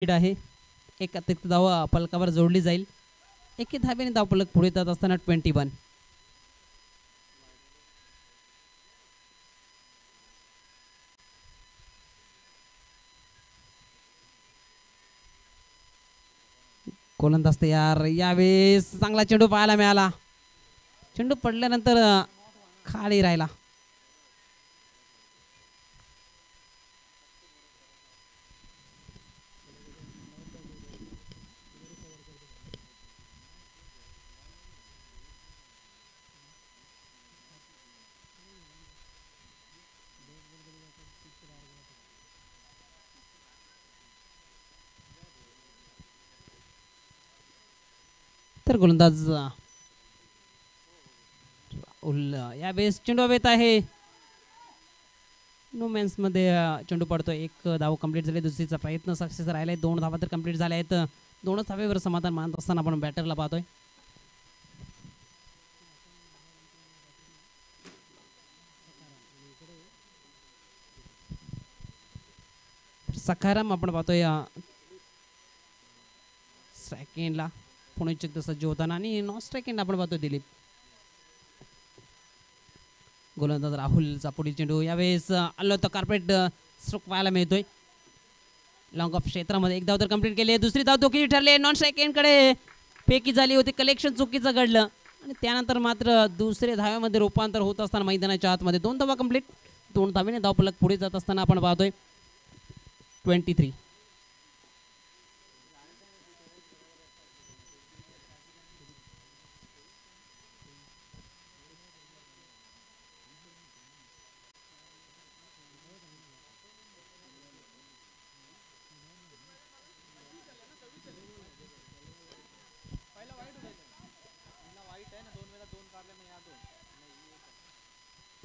आहे. एक अतिरिक्त धाव फलकावर जोडली जाईल. एके धावेने धावफलक पुढे जात असताना 21. गोलंदाज तयार. यावेळेस चांगला चेंडू पाहायला मिळाला. चेंडू पडल्यानंतर खाली राहिला. तर गोलंदाज यावेळेस चेंडू हवेत आहे. नो मेन्स मध्ये चेंडू पडतो. एक धाव कंप्लीट झाली. दुसरीचा प्रयत्न सक्सेस राहिलाय. 2 धावा तर कंप्लीट झाल्या आहेत. 2च धावेवर समाधान मानत असताना आपण बॅटरला पाहतोय. सखाराम आपण पाहतोय स्ट्राईक एंडला पुणे चक्र सज्ज होताना आणि नॉन स्ट्राईक एंड आपण पाहतोय दिलीप. गोलंदाज राहुलचा पुढील चेंडू. यावेळेस आलो तर कार्पेट स्ट्रोक पाहायला मिळतोय. लॉंग ऑफ क्षेत्रामध्ये एक धाव तर कंप्लीट केली आहे. दुसरी धाव धोकी ठरली. नॉन स्ट्राईक एंड कडे फेकी झाली होती. कलेक्शन चुकीचं घडलं आणि त्यानंतर मात्र दुसऱ्या धाव्यामध्ये रूपांतर होत असताना मैदानाच्या आतमध्ये 2 धावा कंप्लीट. 2 धावेने धावफलक पुढे जात असताना आपण पाहतोय 23.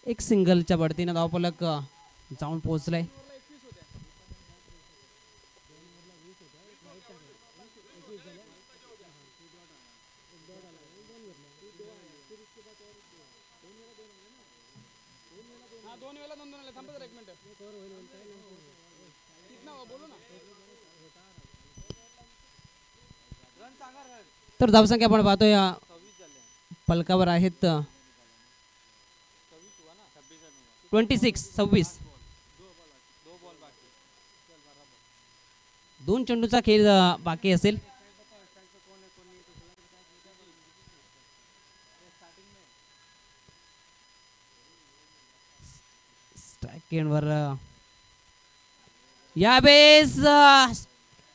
एक सिंगलच्या बढतीने धावफलक जाऊन पोहोचलाय. तर धावसंख्या आपण पाहतोय फलकावर आहेत 26. 2 चेंडूचा खेळ बाकी असेल. स्ट्राईक एंडवर यावेळेस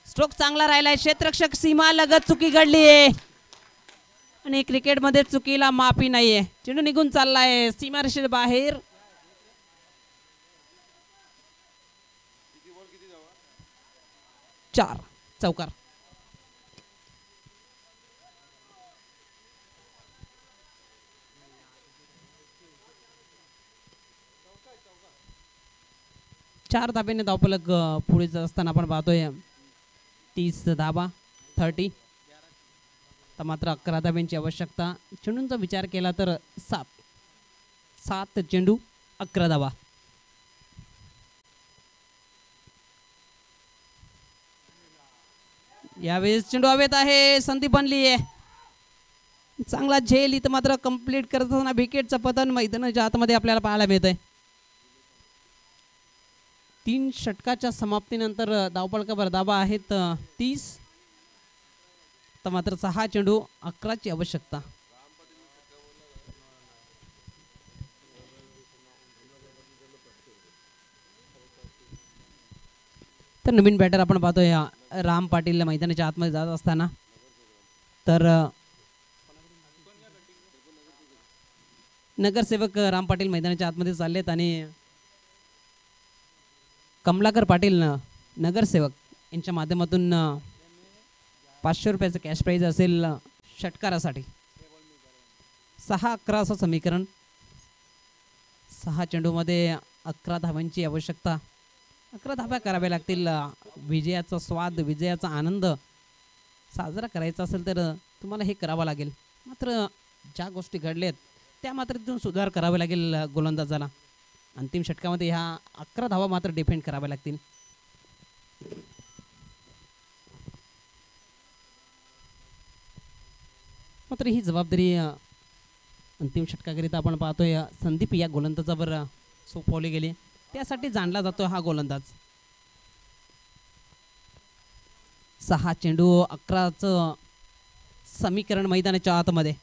स्ट्रोक चांगला राहिलाय. क्षेत्ररक्षक सीमा लगत चुकी घडली आहे आणि क्रिकेटमध्ये चुकीला माफी नाहीये. चेंडू निघून चाललाय सीमारेषे बाहेर. चार चौकार. चार धाब्याने धावफलक पुढे जात असताना आपण पाहतोय 30 धाबा 30. तर मात्र 11 धाब्यांची आवश्यकता. चेंडूंचा विचार केला तर 7 चेंडू 11 धाबा. यावेळेस चेंडू हवेत आहे. संधी बनली आहे. चांगला झेल इथं मात्र कंप्लीट करत असताना विकेटचं पतन मैदानाच्या आतमध्ये आपल्याला पाहायला मिळतंय. 3 षटकाच्या समाप्तीनंतर धावफलकावर धाबा आहेत 30. तर मात्र 6 चेंडू 11ची आवश्यकता. तर नवीन बॅटर आपण पाहतोय राम पाटील मैदानाच्या आतमध्ये जात असताना. तर नगरसेवक राम पाटील मैदानाच्या आतमध्ये चाललेत आणि कमलाकर पाटील नगरसेवक यांच्या माध्यमातून 500 रुपयाचं कॅश प्राईज असेल षटकारासाठी. 6-11 असं समीकरण. 6 चेंडूमध्ये 11 धावांची आवश्यकता. 11 धाब्या कराव्या लागतील. विजयाचा स्वाद विजयाचा आनंद साजरा करायचा असेल तर तुम्हाला हे करावं लागेल. मात्र ज्या गोष्टी घडल्यात त्या मात्र तिथून सुधार करावा लागेल गोलंदाजाला. अंतिम षटकामध्ये ह्या 11 धावा मात्र डिफेंड कराव्या लागतील. मात्र ही जबाबदारी अंतिम षटकाकरिता आपण पाहतोय संदीप या गोलंदाजावर सोपवली गेली, त्यासाठी जाणला जातो हा गोलंदाज. 6 चेंडू 11चं समीकरण मैदानाच्या आतमध्ये.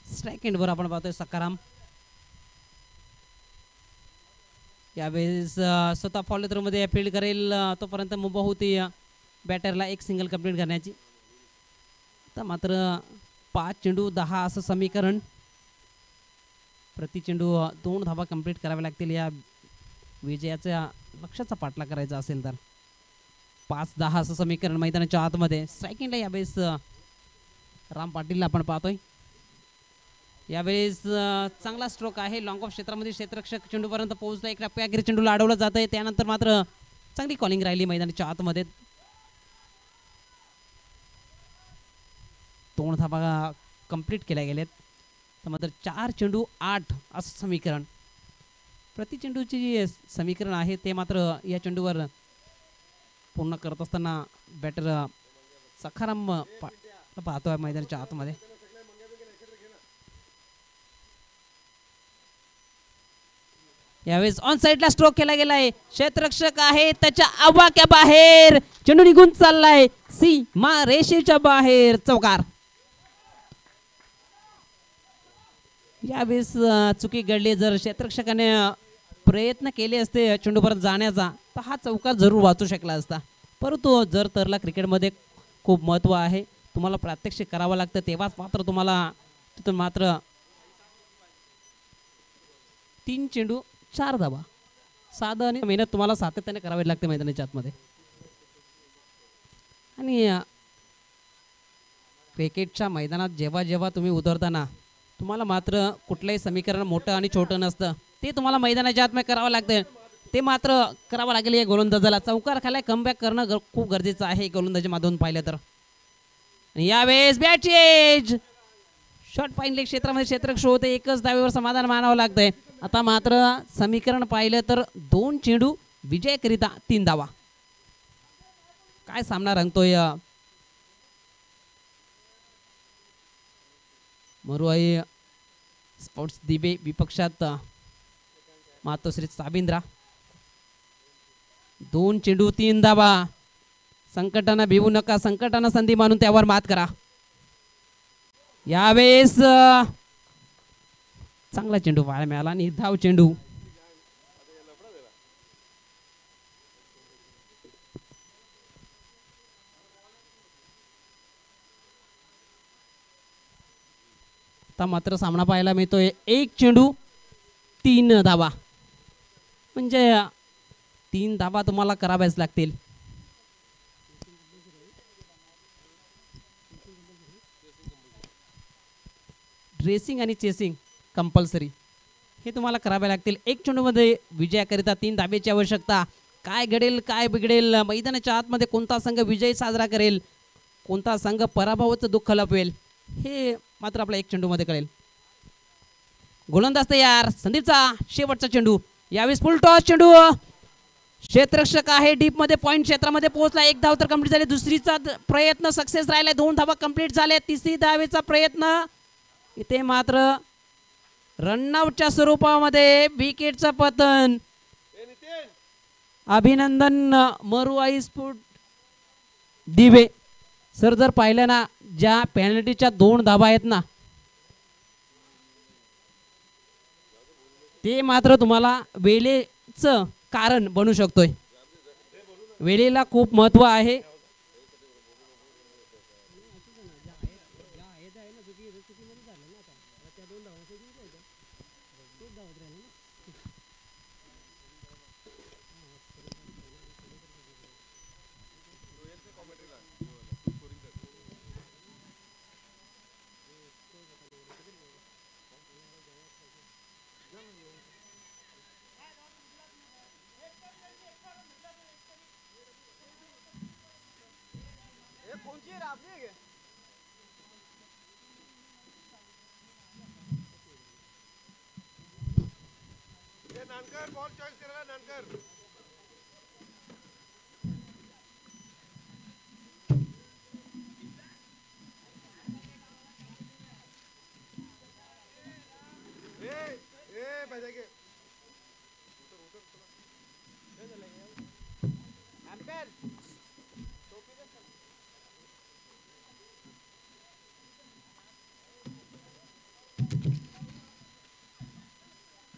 स्ट्राईक एंडवर आपण पाहतोय सकाराम. यावेळेस स्वतः फॉलो थ्रो मध्ये फील्ड करेल तोपर्यंत मुभा होती बॅटरला एक सिंगल कंप्लीट करण्याची. तर मात्र 5 चेंडू 10 असं समीकरण. प्रति चेंडू 2 धावा कंप्लीट कराव्या लागतील या विजयाच्या लक्ष्याचा पाठलाग करायचा असेल तर. 5-10 असं समीकरण मैदानाच्या आतमध्ये. स्ट्राईक एंडला यावेळेस राम पाटीलला आपण पाहतोय. यावेळेस चांगला स्ट्रोक आहे लॉंग ऑफ क्षेत्रामध्ये. क्षेत्ररक्षक चेंडूपर्यंत पोहोचला, एक टप्प्यागिरी चेंडूला अडवलं जात आहे. त्यानंतर मात्र चांगली कॉलिंग राहिली मैदानाच्या आतमध्ये. 2 धावा कंप्लीट केल्या गेल्यात. तर मात्र 4 चेंडू 8 असं समीकरण. प्रति चेंडूची जी समीकरण आहे ते मात्र या चेंडूवर पूर्ण करत असताना बॅटर सखाराम पाहतोय मैदानाच्या आतमध्ये. यावेळेस ऑन साइडला स्ट्रोक केला गेलाय. क्षेत्ररक्षक आहे त्याच्या आवाक्या बाहेर, चेंडू निघून चाललाय सीमा रेषेच्या बाहेर. चौकार. यावेळेस चुकी घडली. जर क्षेत्ररक्षकाने प्रयत्न केले असते चेंडूपर्यंत जाण्याचा तर हा चौकार जरूर वाचू शकला असता. परंतु जर तरला क्रिकेटमध्ये खूप महत्त्व आहे, तुम्हाला प्रात्यक्षिक करावं लागतं, तेव्हाच मात्र तुम्हाला तिथून मात्र 3 चेंडू 4 धावा. साधं आणि मेहनत तुम्हाला सातत्याने करावी लागते मैदानाच्या आतमध्ये. आणि क्रिकेटच्या मैदानात जेव्हा जेव्हा तुम्ही उतरताना तुम्हाला मात्र कुठलंही समीकरण मोठं आणि छोटं नसतं, ते तुम्हाला मैदानाच्या आतमध्ये करावं लागतं. ते मात्र करावं लागेल या गोलंदाजाला. चौकार खाली कमबॅक करणं खूप गरजेचं आहे गोलंदाजी माधून पाहिलं तर. यावेळेस bat change. Short fine leg क्षेत्रामध्ये क्षेत्ररक्षक होते, एकच धावेवर समाधान मानावं लागतंय. आता मात्र समीकरण पाहिलं तर 2 चेंडू विजयकरिता 3 धावा. काय सामना रंगतोय. मरुआई स्पोर्ट्स दिबे विपक्षात मातोश्री साबिंद्रा. 2 चेंडू 3 धावा. संकटांना भिवू नका, संकटांना संधी मानून त्यावर मात करा. यावेळेस चांगला चेंडू पाहायला मिळाला आणि धाव चेंडू. आता मात्र सामना पाहायला मिळतोय 1 चेंडू 3 धावा. म्हणजे 3 धावा तुम्हाला कराव्याच लागतील. ड्रेसिंग आणि चेसिंग कंपल्सरी हे तुम्हाला करावे लागतील. 1 चेंडूमध्ये विजयाकरिता 3 धाब्याची आवश्यकता. काय घडेल काय बिघडेल, मैदानाच्या आतमध्ये कोणता संघ विजय साजरा करेल, कोणता संघ पराभवाचं दुःख लपवेल, हे मात्र आपल्या 1 चेंडूमध्ये कळेल. गोलंदाज तयार. संदीपचा शेवटचा चेंडू. यावेळेस फुल टॉस चेंडू. क्षेत्ररक्षक आहे डीप मध्ये, पॉइंट क्षेत्रामध्ये पोहोचला. 1 धाव तर कंप्लीट झाली. दुसरीचा प्रयत्न सक्सेस राहिला. 2 धावा कंप्लीट झाल्या. तिसरी धावेचा प्रयत्न. इथे मात्र रनआउटच्या स्वरूपामध्ये विकेटचं पतन. अभिनंदन मरुआई स्पोर्ट दिवे सर. जर पाहिलं ना, ज्या पेनल्टीच्या 2 धावा आहेत ना, ते मात्र तुम्हाला वेळेचं कारण बनू शकतोय. वेळेला खूप महत्व आहे. नानकर बॉल चॉईस करायला नानकर ए पाहिजे की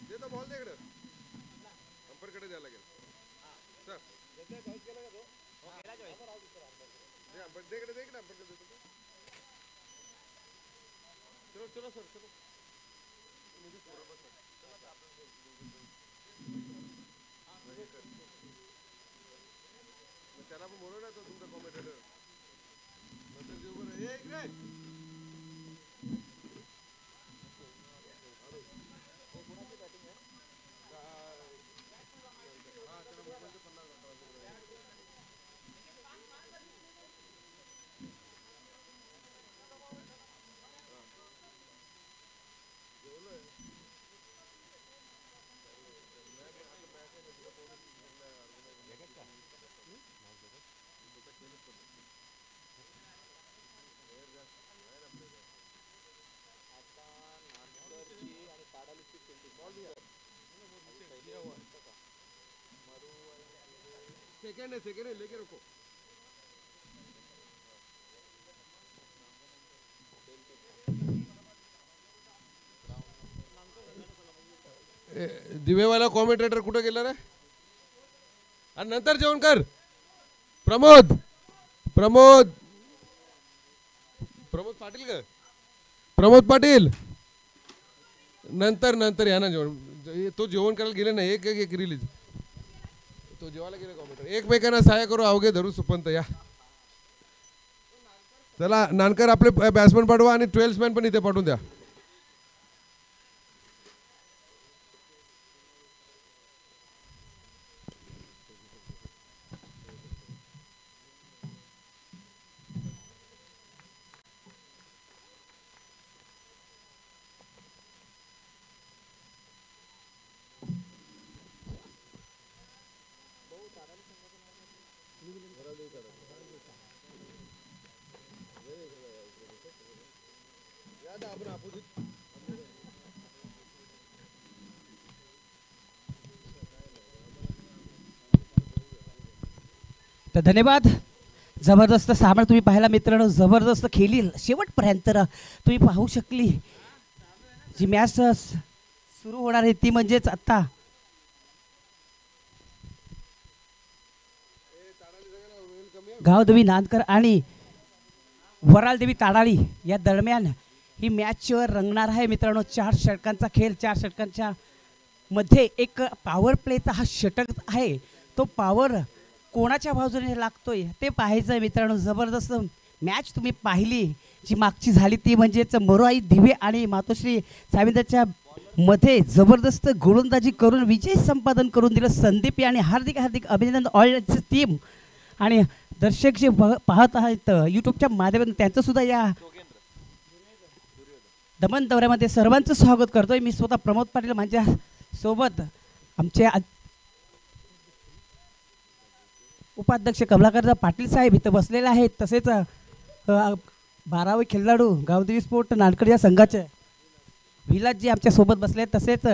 देतो बॉल दे इकडे अंपरकडे द्यायला लागेल सर दे इकडे अंपरकडे देतो चलो चलो सर चलो त्याला पण बोलव ना तो तुमचा कॉमेंटेटर नंतर देऊ बरं हे इकडे कोणाची बॅटिंग आहे हा त्याला मुंबईचे 50 सेकंड है लेके रखो दिवेवाला कॉमेंटेटर कुठे गेला रे आणि नंतर जेवण कर प्रमोद प्रमोद प्रमोद पाटील का प्रमोद पाटील नंतर नंतर या ना जेवण तो जेवण करायला गेले ना एक एक एक रिलीज तो जेवायला गेले कॉमेंटेटर एकमेकांना सहाय्य करू अवघे धरू सुपंत या चला नानकर आपले बॅट्समॅन पाठवा आणि 12 मॅन पण इथे पाठवून द्या तर धन्यवाद जबरदस्त सामना तुम्ही पाहिला मित्रांनो जबरदस्त खेळली शेवटपर्यंत तुम्ही पाहू शकली जी मॅच सुरू होणार आहे ती म्हणजेच आता गावदेवी नांदकर आणि वरालदेवी ताडाळी या दरम्यान ही मॅचवर रंगणार आहे मित्रांनो 4 षटकांचा खेळ 4 षटकांच्या मध्ये एक पॉवर प्लेचा हा षटक आहे तो पॉवर कोणाच्या बाजूने लागतोय ते पाहायचं आहे मित्रांनो जबरदस्त मॅच तुम्ही पाहिली जी मागची झाली ती म्हणजेच मोराई दिवे आणि मातोश्री साविंद्रच्या मध्ये जबरदस्त गोलंदाजी करून विजय संपादन करून दिलं संदीप आणि हार्दिक हार्दिक अभिनंदन ऑल टीम आणि दर्शक जे पाहत आहेत यूट्यूबच्या माध्यमातून त्यांचं सुद्धा या दमन दौऱ्यामध्ये सर्वांचं स्वागत करतोय मी स्वतः प्रमोद पाटील माझ्या सोबत आमचे उपाध्यक्ष कमलाकर पाटील साहेब इथं बसलेले आहेत तसेच 12वे खेळाडू गावदेवी स्पोर्ट नानकर या संघाचे विलासजी आमच्या सोबत बसले तसेच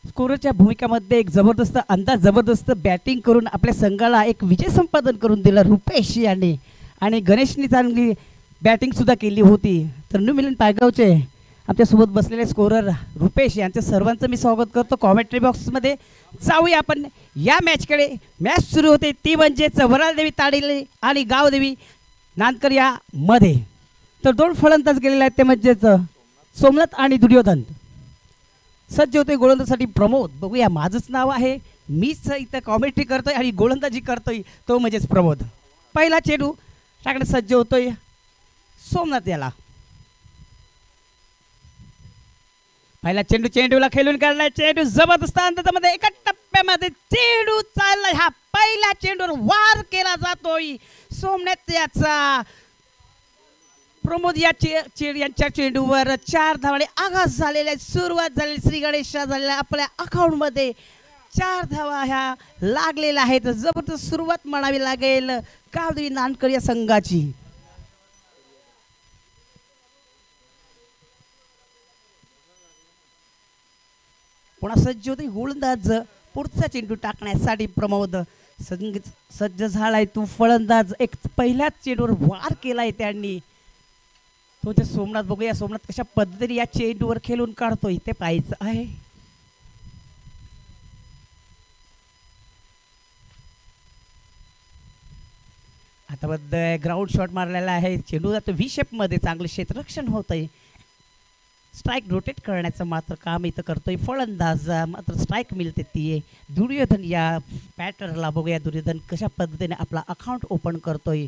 स्कोरच्या भूमिकामध्ये एक जबरदस्त अंदाज जबरदस्त बॅटिंग करून आपल्या संघाला एक विजय संपादन करून दिला रुपेश यांनी आणि गणेशनी चांगली बॅटिंग सुद्धा केली होती तर न्यू मिलन पायगावचे आमच्यासोबत बसलेले स्कोरर रुपेश यांचं सर्वांचं मी स्वागत करतो कॉमेंट्री बॉक्समध्ये जाऊया आपण या मॅचकडे मॅच सुरू होते ती म्हणजेच वरालदेवी ताडेले आणि गावदेवी नांदकर या मध्ये तर 2 फलंदाज गेलेले आहेत ते म्हणजेच सोमनाथ आणि दुर्योधन सज्ज होते गोलंदाजीसाठी प्रमोद बघूया माझंच नाव आहे मीच इथं कॉमेंट्री करतोय आणि गोलंदाजी करतोय तो म्हणजेच प्रमोद पहिला चेंडू टाकण्यास सज्ज होतोय सोमनाथ याला पहिला चेंडूला खेळून काढलाय चेंडू जबरदस्त अंदाजामध्ये एका टप्प्यामध्ये चेंडू चाललाय हा पहिला चेंडूवर वार केला जातोय सोमनाथ याचा प्रमोद यांच्या चेंडूवर 4 धावांनी आघात झालेला सुरुवात झालेली श्री गणेश झालेल्या आपल्या अकाउंटमध्ये 4 धावा ह्या लागलेल्या आहेत. जबरदस्त सुरुवात म्हणावी लागेल गावदेवी नानकर या संघाची. पुन्हा सज्ज होते गोलंदाज पुढचा चेंडू टाकण्यासाठी प्रमोद सज्ज झालाय. तू फलंदाज एक पहिल्याच चेंडूवर वार केलाय त्यांनी. तो ते सोमनाथ बघूया सोमनाथ कशा पद्धतीने या चेंडूवर खेळून काढतोय ते पाहायचं आहे. आता बद्दल ग्राउंड शॉट मारलेला आहे. चेंडू जातो व्ही शेप मध्ये. चांगलं क्षेत्ररक्षण होतंय. स्ट्राईक रोटेट करण्याचं मात्र काम इथं करतोय फलंदाज. मात्र स्ट्राईक मिळते ती दुर्योधन या बॅटरला. बघूया दुर्योधन कशा पद्धतीने आपला अकाउंट ओपन करतोय.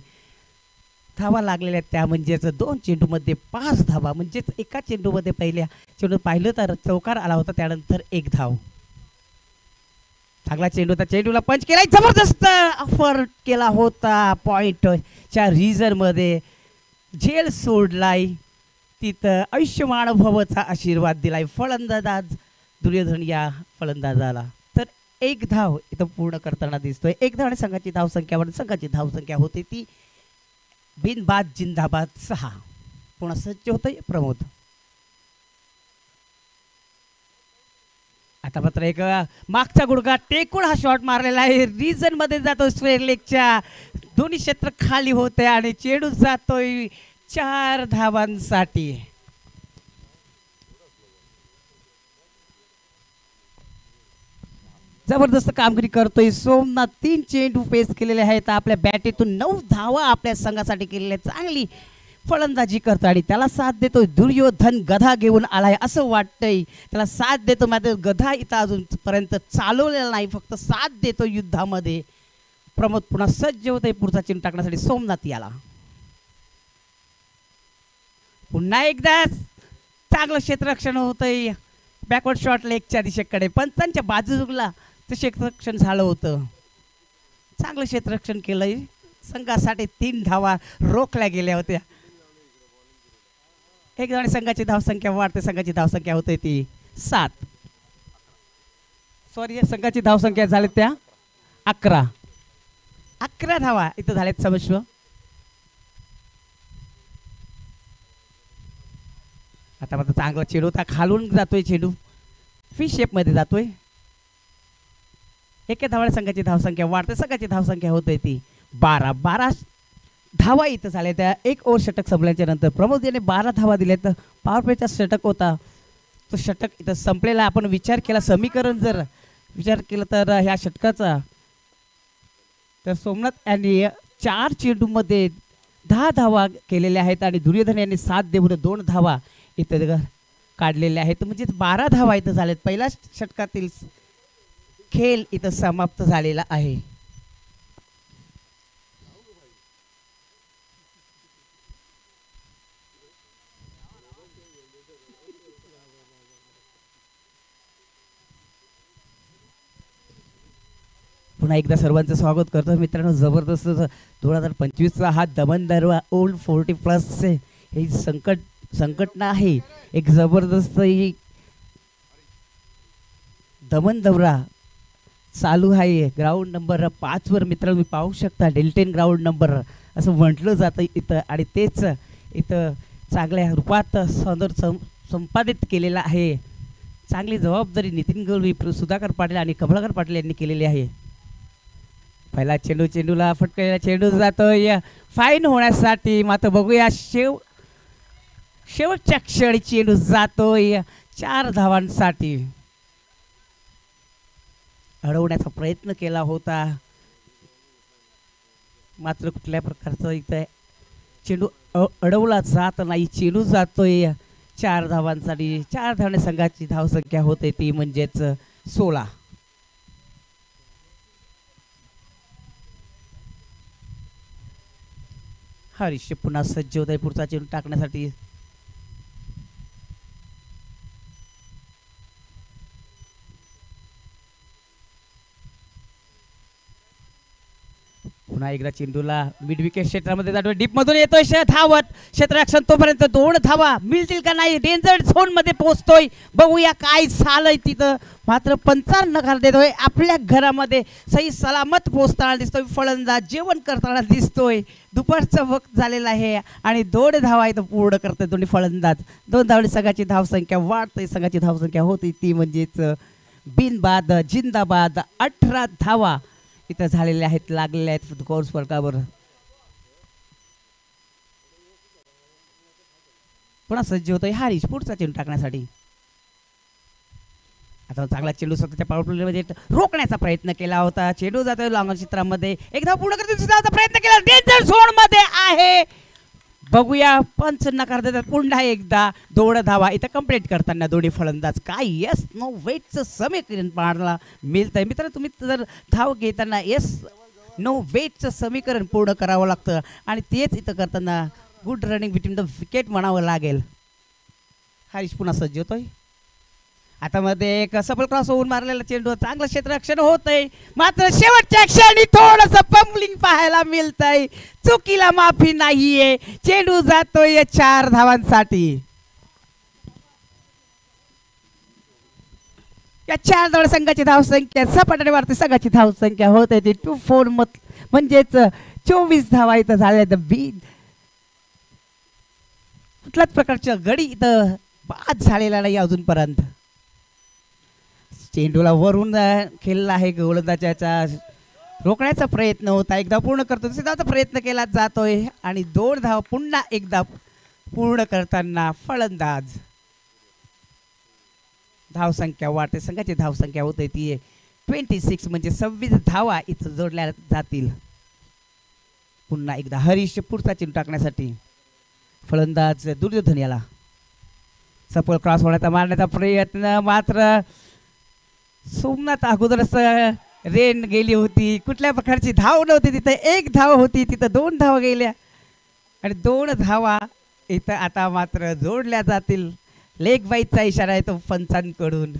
धावा लागलेल्या त्या म्हणजेच 2 चेंडूमध्ये 5 धावा. म्हणजेच एका चेंडूमध्ये पहिल्या चेंडू पाहिलं तर चौकार आला होता त्यानंतर 1 धाव. चांगला चेंडू होता. चेंडूला पंच केलाय. जबरदस्त ऑफर केला होता पॉइंटच्या रिझन मध्ये. झेल सोडलाय तिथं. आयुष्यमान भवचा आशीर्वाद दिलाय फलंदाज दुर्योधन या फलंदाजाला. तर 1 धाव इथं पूर्ण करताना दिसतोय. 1 धाव आणि संघाची धावसंख्यावर संघाची धावसंख्या होती ती बिनबाद जिंदाबाद 6. पुन्हा सज्ज होतोय प्रमोद. आता मात्र एक मागचा गुडघा टेकून हा शॉट मारलेला आहे. रिझन मध्ये जातो स्क्वेअर लेगच्या. दोन्ही क्षेत्र खाली होते आणि चेंडू जातोय 4 धावांसाठी. जबरदस्त कामगिरी करतोय सोमनाथ. 3 चेंडू फेस केलेले आहेत. आपल्या बॅटीतून 9 धावा आपल्या संघासाठी केलेल्या. चांगली फलंदाजी करतो आणि त्याला साथ देतो दुर्योधन. गधा घेऊन आलाय असं वाटतंय. त्याला साथ देतो मात्र गधा इथं अजूनपर्यंत चालवलेला नाही. फक्त साथ देतो युद्धामध्ये. प्रमोद पुन्हा सज्ज होतोय पुढचा चेंडू टाकण्यासाठी सोमनाथ याला. पुन्हा एकदा चांगलं क्षेत्ररक्षण होतंय. बॅकवर्ड शॉट लेगच्या दिशेकडे पंचांच्या बाजूला ते क्षेत्ररक्षण झालं होतं. चांगलं क्षेत्ररक्षण केलंय. संघासाठी 3 धावा रोखल्या गेल्या होत्या. 1 धाव आणि संघाची धावसंख्या वाढते. संघाची धावसंख्या होते ती 7. सॉरी संघाची धावसंख्या झाली त्या 11. 11 धावा इथं झालेत समश्व. आता मात्र चांगला चेंडू होता. खालून जातोय चेंडू. फी शेप मध्ये जातोय. 1 धावा संघाची धावसंख्या वाढते. संघाची धावसंख्या होते ती 12. 12 धावा इथं झाल्या त्या. 1 ओव्हर षटक संपल्याच्या नंतर प्रमोद याने 12 धावा दिल्यात. पॉवर प्लेचा षटक होता तो षटक इथं संपलेला. आपण विचार केला समीकरण जर विचार केला तर ह्या षटकाचा तर सोमनाथ यांनी 4 चेंडूमध्ये 10 धावा केलेल्या आहेत आणि दुर्योधन यांनी 7 देऊन 2 धावा इथं काढलेल्या आहेत. म्हणजे 12 धावा इथं झाल्यात. पहिल्या षटकातील खेळ इथं समाप्त झालेला आहे. पुन्हा एकदा सर्वांचं स्वागत करतो मित्रांनो. जबरदस्त 2025चा हा दमन दरवा ओल्ड 40+ हे संघटना आहे. एक जबरदस्त ही दमन दौरा चालू आहे. ग्राउंड नंबर 5 वर मित्रांनो मी पाहू शकता डेल्टेन ग्राउंड नंबर असं म्हटलं जातं इथं. आणि तेच इथं चांगल्या रूपात संपादित केलेलं आहे. चांगली जबाबदारी नितीन गवळी, सुधाकर पाटील आणि कमलाकर पाटील यांनी केलेली आहे. पहिला चेंडूला फटकेला चेंडू जातोय फाईन होण्यासाठी. मात्र बघूया शेवटच्या क्षणी चेंडू जातोय 4 धावांसाठी. अडवण्याचा प्रयत्न केला होता मात्र कुठल्या प्रकारचं इथं चेंडू अडवला जात नाही. चेंडू जातोय 4 धावांसाठी. 4 धावणे संघाची धावसंख्या होते ती म्हणजेच 16. हरीश पुन्हा सज्ज होत आहे पुढचा चेंडू टाकण्यासाठी. पुन्हा पुन्हा एकदा चेंडूला मिड विकेट क्षेत्रामध्ये जातो, डीप मधून येतोय धावत क्षेत्ररक्षण, तोपर्यंत 2 धावा मिळतील का नाही, डेंजर झोन मध्ये पोहोचतोय, बघूया काय झालंय तिथं. मात्र पंचार नकार देतोय, आपल्या घरामध्ये सही सलामत पोहोचताना दिसतोय, फलंदाज जेवण करताना दिसतोय. दुपारचं वक्त झालेलं आहे आणि 2 धावा इथं पूर्ण करतोय दोन्ही फलंदाज. 2 धावडी संघाची धावसंख्या वाढतोय, संघाची धावसंख्या होती ती म्हणजेच बिनबाद जिंदाबाद. 18 धावा इथं झालेल्या आहेत, लागलेल्या आहेत स्कोर फलकावर. पुन्हा सज्ज होतोय हरीश पुढचा चेंडू टाकण्यासाठी. आता चांगला चेंडू स्वतःच्या पॉवर प्लेमध्ये रोखण्याचा प्रयत्न केला होता, चेंडू जातोय लॉंग क्षेत्रामध्ये, एकदा पूर्ण करण्याचा प्रयत्न केला, डेंजर झोन मध्ये आहे, बघूया पंच नकार देतात. पुन्हा एकदा 2 धावा इथं कंप्लीट करताना दोन्ही फलंदाज. काय येस नो वेटचं समीकरण पाहायला मिळतंय मित्रांनो. तुम्ही जर धाव घेताना येस नो वेटचं समीकरण पूर्ण करावं लागतं आणि तेच इथं करताना good running between the wicket म्हणावं लागेल. हरीश पुन्हा सज्ज होतोय. आता मध्ये एक सफल क्रॉस होऊन मारलेला चेंडू, चांगलं क्षेत्ररक्षण होतंय, मात्र शेवटच्या क्षणी थोडंसं पंबलिंग पाहायला मिळतंय, चुकीला माफी नाहीये, चेंडू जातोय 4 धावांसाठी. या 4 धाव संघाची धावसंख्या सपाटाने वाढते, संघाची धावसंख्या होते ती 2-4 म्हणजेच 24 धावा इथं झाल्या. कुठल्याच प्रकारच्या गडी इथं बाद झालेला नाही अजूनपर्यंत. चेंडूला वरून खेळला आहे गोलंदाजाचा, रोखण्याचा प्रयत्न होता, एकदा पूर्ण करतो, दुसऱ्याचा प्रयत्न केला जातोय आणि 2 धाव पुन्हा एकदा पूर्ण करताना फलंदाज. धावसंख्या वाढते, संघाची धावसंख्या होते ती 26 म्हणजे 26 धावा इथं जोडल्या जातील. पुन्हा एकदा हरीश पुढचा चेंडू टाकण्यासाठी, फलंदाज दुर्योधन याला सफल क्रॉस होण्याचा मारण्याचा प्रयत्न, मात्र सोमनाथ अगोदरच रेन गेली होती, कुठल्या प्रकारची धाव नव्हती तिथे, 1 धाव होती तिथं, 2 धावा गेल्या आणि 2 धावा इथं आता मात्र जोडल्या जातील. लेग बाईचा इशारा आहे तो पंचांकडून.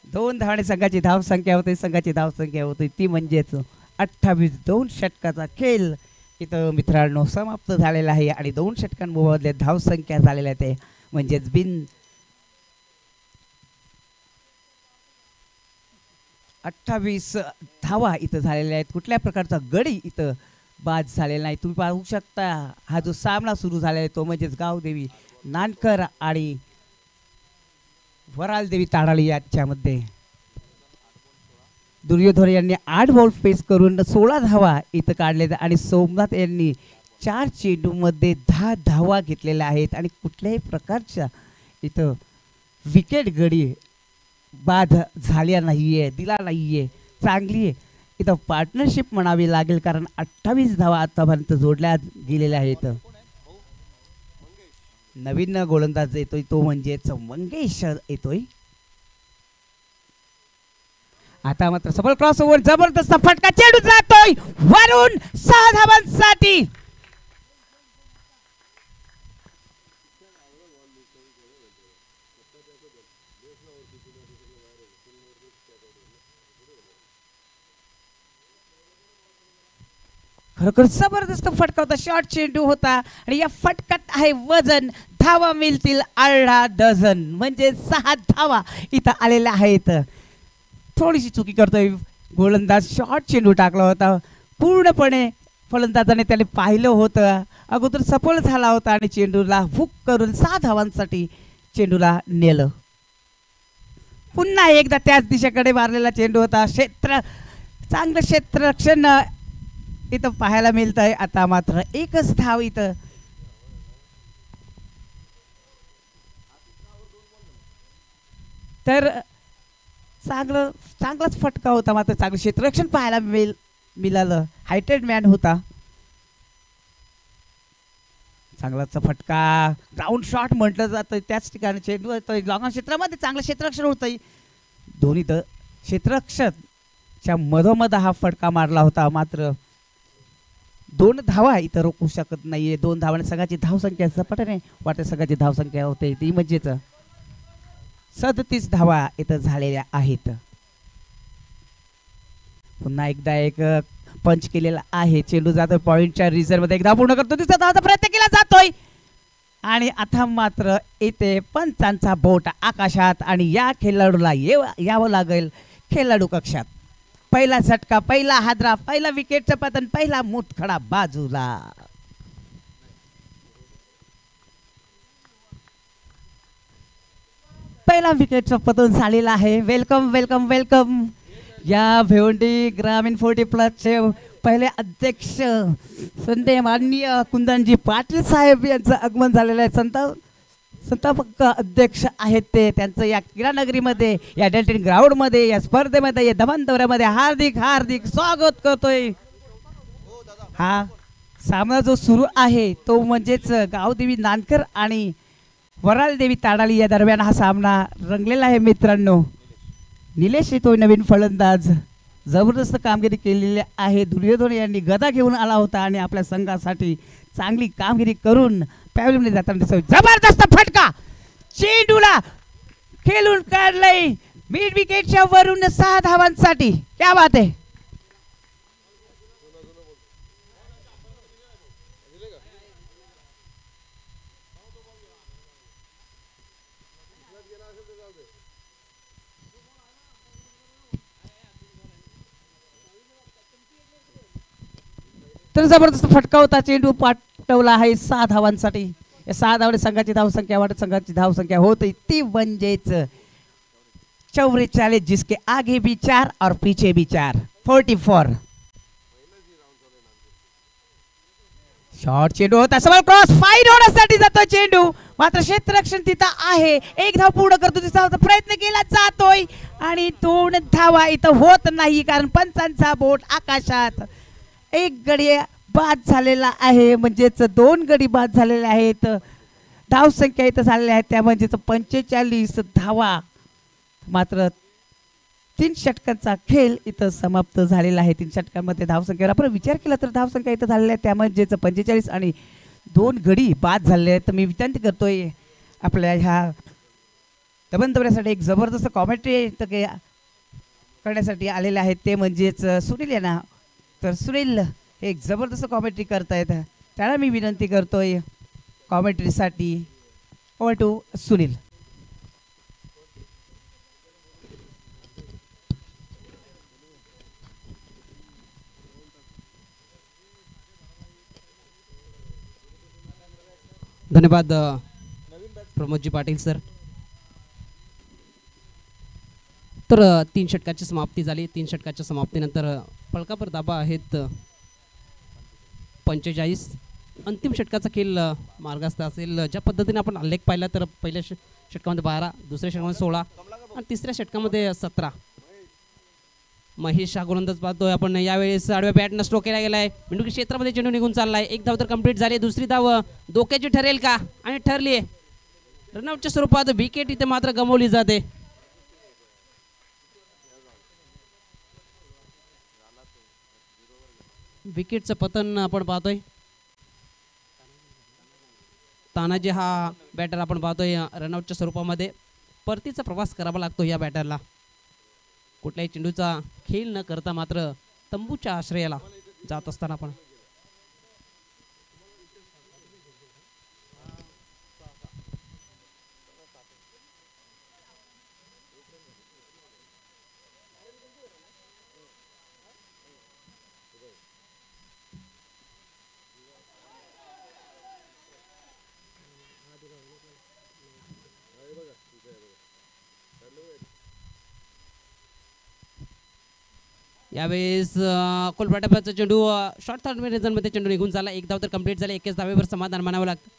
2 धावाने संघाची धावसंख्या होते, संघाची धावसंख्या होती ती म्हणजेच 28. 2 षटकाचा खेळ इथं मित्रांनो समाप्त झालेला आहे आणि 2 षटकांमध्ये धावसंख्या झालेल्या आहे म्हणजेच 28 धावा इथं झालेल्या आहेत. कुठल्या प्रकारचा गडी इथं बाद झालेला नाही. तुम्ही पाहू शकता हा जो सामना सुरू झालेला आहे तो म्हणजेच गावदेवी नानकर आणि वरालदेवी ताडाली याच्यामध्ये. दुर्योधन यांनी 8 बॉल फेस करून 16 धावा इथं काढले आणि सोमनाथ यांनी 4 चेंडूमध्ये 10 धावा घेतलेल्या आहेत आणि कुठल्याही प्रकारच्या इथं विकेट गडी बाद झाल्या नाहीये, दिला नाहीये. चांगली आहे इथं पार्टनरशिप म्हणावी लागेल कारण 28 धावा आतापर्यंत जोडल्या गेलेल्या आहेत. नवीन गोलंदाज येतोय तो म्हणजेच मंगेश येतोय. आता मात्र सफल क्रॉस ओव्हर, जबरदस्त फटका, चेंडू जातोय वरून 6 धावांसाठी. खरोखर जबरदस्त फटका होता, शॉर्ट चेंडू होता आणि या फटक्यात आहे वजन. धावा मिळतील 18 डझन म्हणजे 6 धावा इथं आलेल्या आहेत. थोडीशी चुकी करतोय गोलंदाज, शॉर्ट चेंडू टाकला होता पूर्णपणे फलंदाजाने त्याने पाहिलं होतं, अगोदर सफल झाला होता आणि चेंडूला हुक करून 6 धावांसाठी चेंडूला नेलं. पुन्हा एकदा त्याच दिशेकडे मारलेला चेंडू होता, चांगलं क्षेत्ररक्षण इथं पाहायला मिळत आहे. आता मात्र 1च धाव इथं. तर चांगलाच फटका होता, मात्र चांगलं क्षेत्ररक्षण पाहायला मिळालं. हायटेड मॅन होता, चांगलाच फटका, ग्राउंड शॉट म्हटलं जातं त्याच ठिकाणी चेंडू येतोय लॉंग क्षेत्रामध्ये, चांगलं क्षेत्ररक्षण होतंय. दोन्ही क्षेत्ररक्षणच्या मधोमध हा फटका मारला होता, मात्र 2 धावा इथं रोखू शकत नाहीये. 2 धावाने संघाची धावसंख्या झपाट्याने वाटते, संघाची धावसंख्या होते ती म्हणजेच 37 धावा इथं झालेल्या आहेत. पुन्हा एकदा एक पंच केलेला आहे. चेंडू जातोय पॉइंटच्या रिझर्व मध्ये, एकदा पूर्ण करतो तिचा धावाचा प्रयत्न केला जातोय आणि आता मात्र इथे पंचांचा बोट आकाशात आणि या खेळाडूला यावं लागेल खेळाडू कक्षात. पहिला झटका, पहिला हादरा, पहिला विकेटचं पतन, पहिला मुठखडा बाजूला. पहिला विकेटचं पतन झालेलं आहे. Welcome welcome welcome. या भिवंडी ग्रामीण 40+ पहिले अध्यक्ष संदेश माननीय कुंदनजी पाटील साहेब यांचं आगमन झालेलं आहे. संस्थापक अध्यक्ष आहेत ते. त्यांचं या क्रीडानगरीमध्ये, या डेल्टन ग्राउंडमध्ये, या स्पर्धेमध्ये, या दमन दौऱ्यामध्ये हार्दिक हार्दिक स्वागत करतोय. हा सामना जो सुरू आहे तो म्हणजेच गावदेवी नानकर आणि वरालदेवी ताडाली या दरम्यान हा सामना रंगलेला आहे मित्रांनो. निलेश येतो नवीन फलंदाज, जबरदस्त कामगिरी केलेली आहे. दुर्योधन यांनी गदा घेऊन आला होता आणि आपल्या संघासाठी चांगली कामगिरी करून पॅव्हलियनमध्ये जाताना दिसतोय. जबरदस्त फटका, चेंडूला खेळून काढलंय मिड विकेटच्या वरून 6 धावांसाठी. क्या बात आहे. तर जबरदस्त फटका होता, चेंडू पाठवला आहे 6 धावांसाठी. या 6 धावांनी संघाची धावसंख्या वाढत, संघाची धावसंख्या होती ती म्हणजेच 44, जिसके आगे भी 4 और पीछे भी 4, 44. शॉर्ट चेंडू होता, समोर क्रॉस फाईट होण्यासाठी जातोय चेंडू, मात्र क्षेत्ररक्षण तिथं आहे. एक धाव पूर्ण करतो, तिचा प्रयत्न केला जातोय आणि 2 धावा इथं होत नाही कारण पंचांचा बोट आकाशात. एक गडी बाद झालेला आहे, म्हणजेच 2 गडी बाद झालेले आहेत. धावसंख्या इथं झालेल्या आहेत त्या म्हणजेच 45 धावा. मात्र 3 षटकांचा खेळ इथं समाप्त झालेला आहे. 3 षटकांमध्ये धावसंख्येवर आपण विचार केला तर धावसंख्या इथं झालेल्या आहे त्या म्हणजेच 45 आणि 2 गडी बाद झालेले आहेत. तर मी विनंती करतोय आपल्या ह्या दबन दौऱ्यासाठी एक जबरदस्त कॉमेंट्री करण्यासाठी आलेले आहेत ते म्हणजेच सुनील यांना. तर सुनील एक जबरदस्त कॉमेंट्री करतायत, त्याला मी विनंती करतोय कॉमेंट्रीसाठी. Over to Sunil. धन्यवाद प्रमोदजी पाटील सर. तर 3 षटकाची समाप्ती झाली. 3 षटकाच्या समाप्तीनंतर फलकापर दाबा आहेत 45. अंतिम षटकाचा खेळ मार्गस्थ असेल. ज्या पद्धतीने आपण आलेख पाहिला तर पहिल्या षटकामध्ये 12, दुसऱ्या षटकामध्ये 16 आणि तिसऱ्या षटकामध्ये 17. महेश हा गोलंदाज पाहतोय आपण. यावेळेस आडव्या बॅटनं स्ट्रोक केला गेलाय. मिंडुकी क्षेत्रामध्ये चेंडू निघून चाललाय. एक धाव तर कंप्लीट झाली. दुसरी धाव धोक्याची ठरेल का, आणि ठरली. रनआउटच्या स्वरूपात विकेट इथे मात्र गमावली जाते. विकेटचं पतन आपण पाहतोय. तानाजी हा बॅटर आपण पाहतोय रनआउटच्या स्वरूपामध्ये. परतीचा प्रवास करावा लागतो या बॅटरला. कुठल्याही चेंडूचा खेळ न करता मात्र तंबूच्या आश्रयाला जात असताना आपण यावेळेस कोलपाटाचा चेंडू शॉर्ट थर्ड मध्ये चेंडू निघून झाला. एक धाव तर कंप्लीट झाले. 21 धावेवर समाधान मानावं लागतं.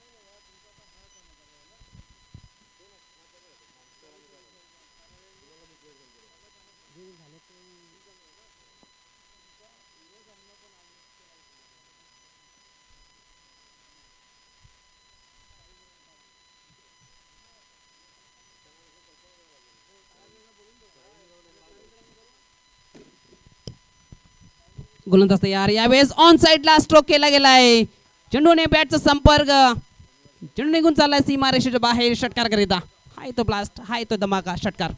गोलंदाज तयार. यावेळेस ऑन साइडला स्ट्रोक केला गेलाय. चेंडूने बॅटचा संपर्क, चेंडू निघून चाललाय सीमारेषेच्या बाहेर. षटकार करिता हाय तो ब्लास्ट, हाय तो धमाका, षटकार.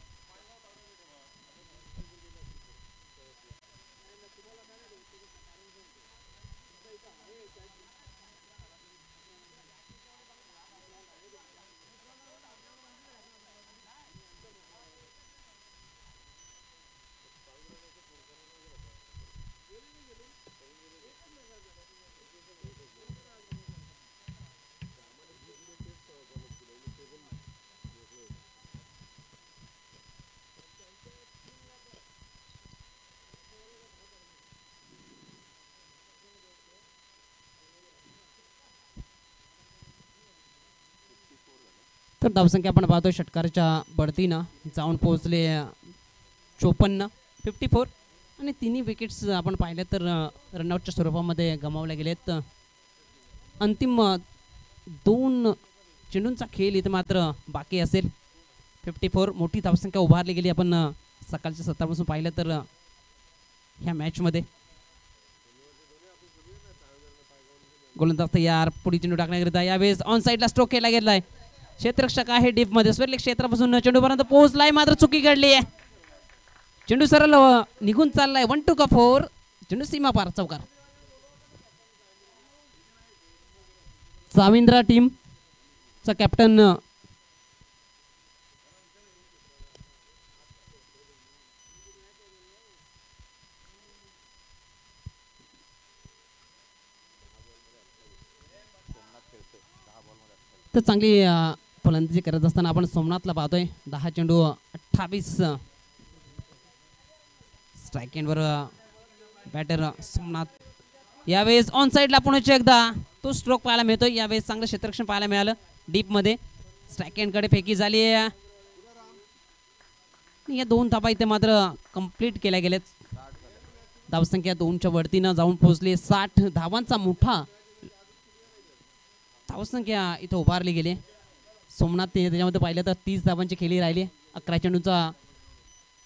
तर धावसंख्या आपण पाहतो षटकाराच्या बढतीनं जाऊन पोहोचले 54 54 आणि तिन्ही विकेट्स आपण पाहिले तर रनआउटच्या स्वरूपामध्ये गमावल्या गेलेत. अंतिम 2 चेंडूंचा खेळ इथे मात्र बाकी असेल. 54 मोठी धावसंख्या उभारली गेली आपण सकाळच्या सत्रापासून पाहिलं तर ह्या मॅचमध्ये. गोलंदाज तयार, पुढे चेंडू टाकण्याकरिता यावेळेस ऑन साईडला स्ट्रोक केला गेलाय. क्षेत्ररक्षक आहे डीप मध्ये, स्वर्लिक क्षेत्रापासून चेंडूपर्यंत पोहोचलाय, मात्र चुकी घडली आहे. चेंडू सरळ निघून चाललाय. 1-2 का 4, चेंडू सीमा पार चौकार. साविंद्रा टीम चा कॅप्टन तर चांगली फलंदाजी करत असताना आपण सोमनाथला पाहतोय. 10 चेंडू 28 स्ट्राईक एंडवर बॅटर सोमनाथ. यावेळेस ऑन साईडला पुण्याच्या एकदा तो स्ट्रोक पाहायला मिळतोय. यावेळेस चांगलं क्षेत्ररक्षण पाहायला मिळालं डीप मध्ये. स्ट्राईक एंडकडे फेकी झाली आहे. या 2 धाबा इथे मात्र कंप्लीट केल्या गेलेत. धावसंख्या 2च्या वरतीनं जाऊन पोहोचली. 60 धावांचा मोठा धावसंख्या इथं उभारली गेली. सोमनाथ त्याच्यामध्ये पाहिलं तर 30 धावांची खेळी राहिली. 11 चेंडूचा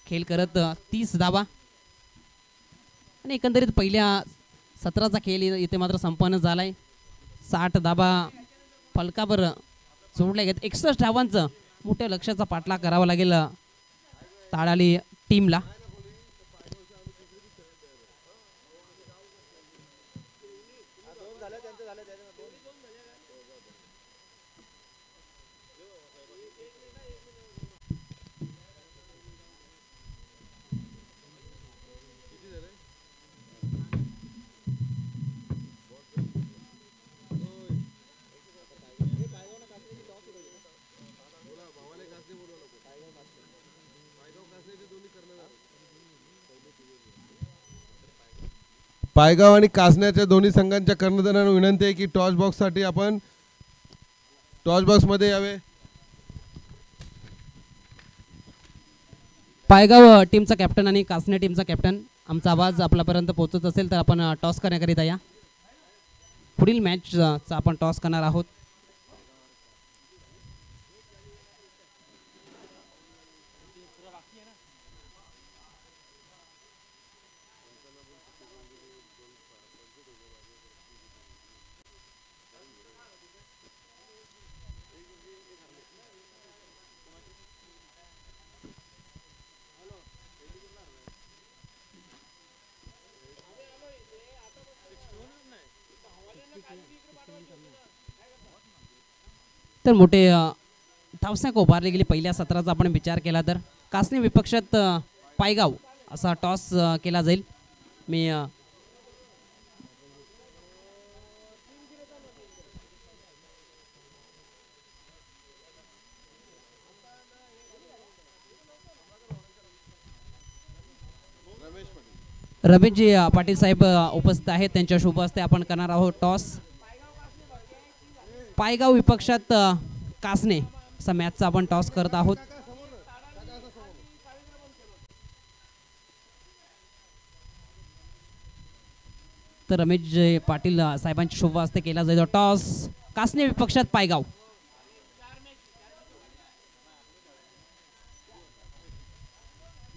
खेळ करत 30 धावा आणि एकंदरीत पहिल्या सत्राचा खेळ इथे मात्र संपन्न झालाय. 60 धाबा फलकावर जोडल्या गेत. 61 धावांचं मोठ्या लक्ष्याचा पाठलाग करावा लागेल ताडाली टीमला. पायगाव आणि कासण्याच्या दोन्ही संघांच्या कर्णधारांना विनंती आहे की टॉस बॉक्ससाठी आपण टॉस बॉक्समध्ये यावे. पायगाव टीमचा कॅप्टन आणि कासने टीमचा कॅप्टन, आमचा आवाज आपल्यापर्यंत पोहोचत असेल तर आपण टॉस करण्याकरिता या. पुढील मॅचचा आपण टॉस करणार आहोत. तर मोठे धावसंख्या उभारली गेली. पहिल्या सत्राचा आपण विचार केला तर कासनी विपक्षात पायगाव असा टॉस केला जाईल. मी रमेशजी पाटील साहेब उपस्थित आहेत, त्यांच्या शुभ हस्ते आपण करणार आहोत टॉस. पायगाव विपक्षात कासने असा मॅचचा आपण टॉस करत आहोत. तर रमेशजी पाटील साहेबांच्या शुभ हस्ते केला जाईल टॉस. कासने विपक्षात पायगाव.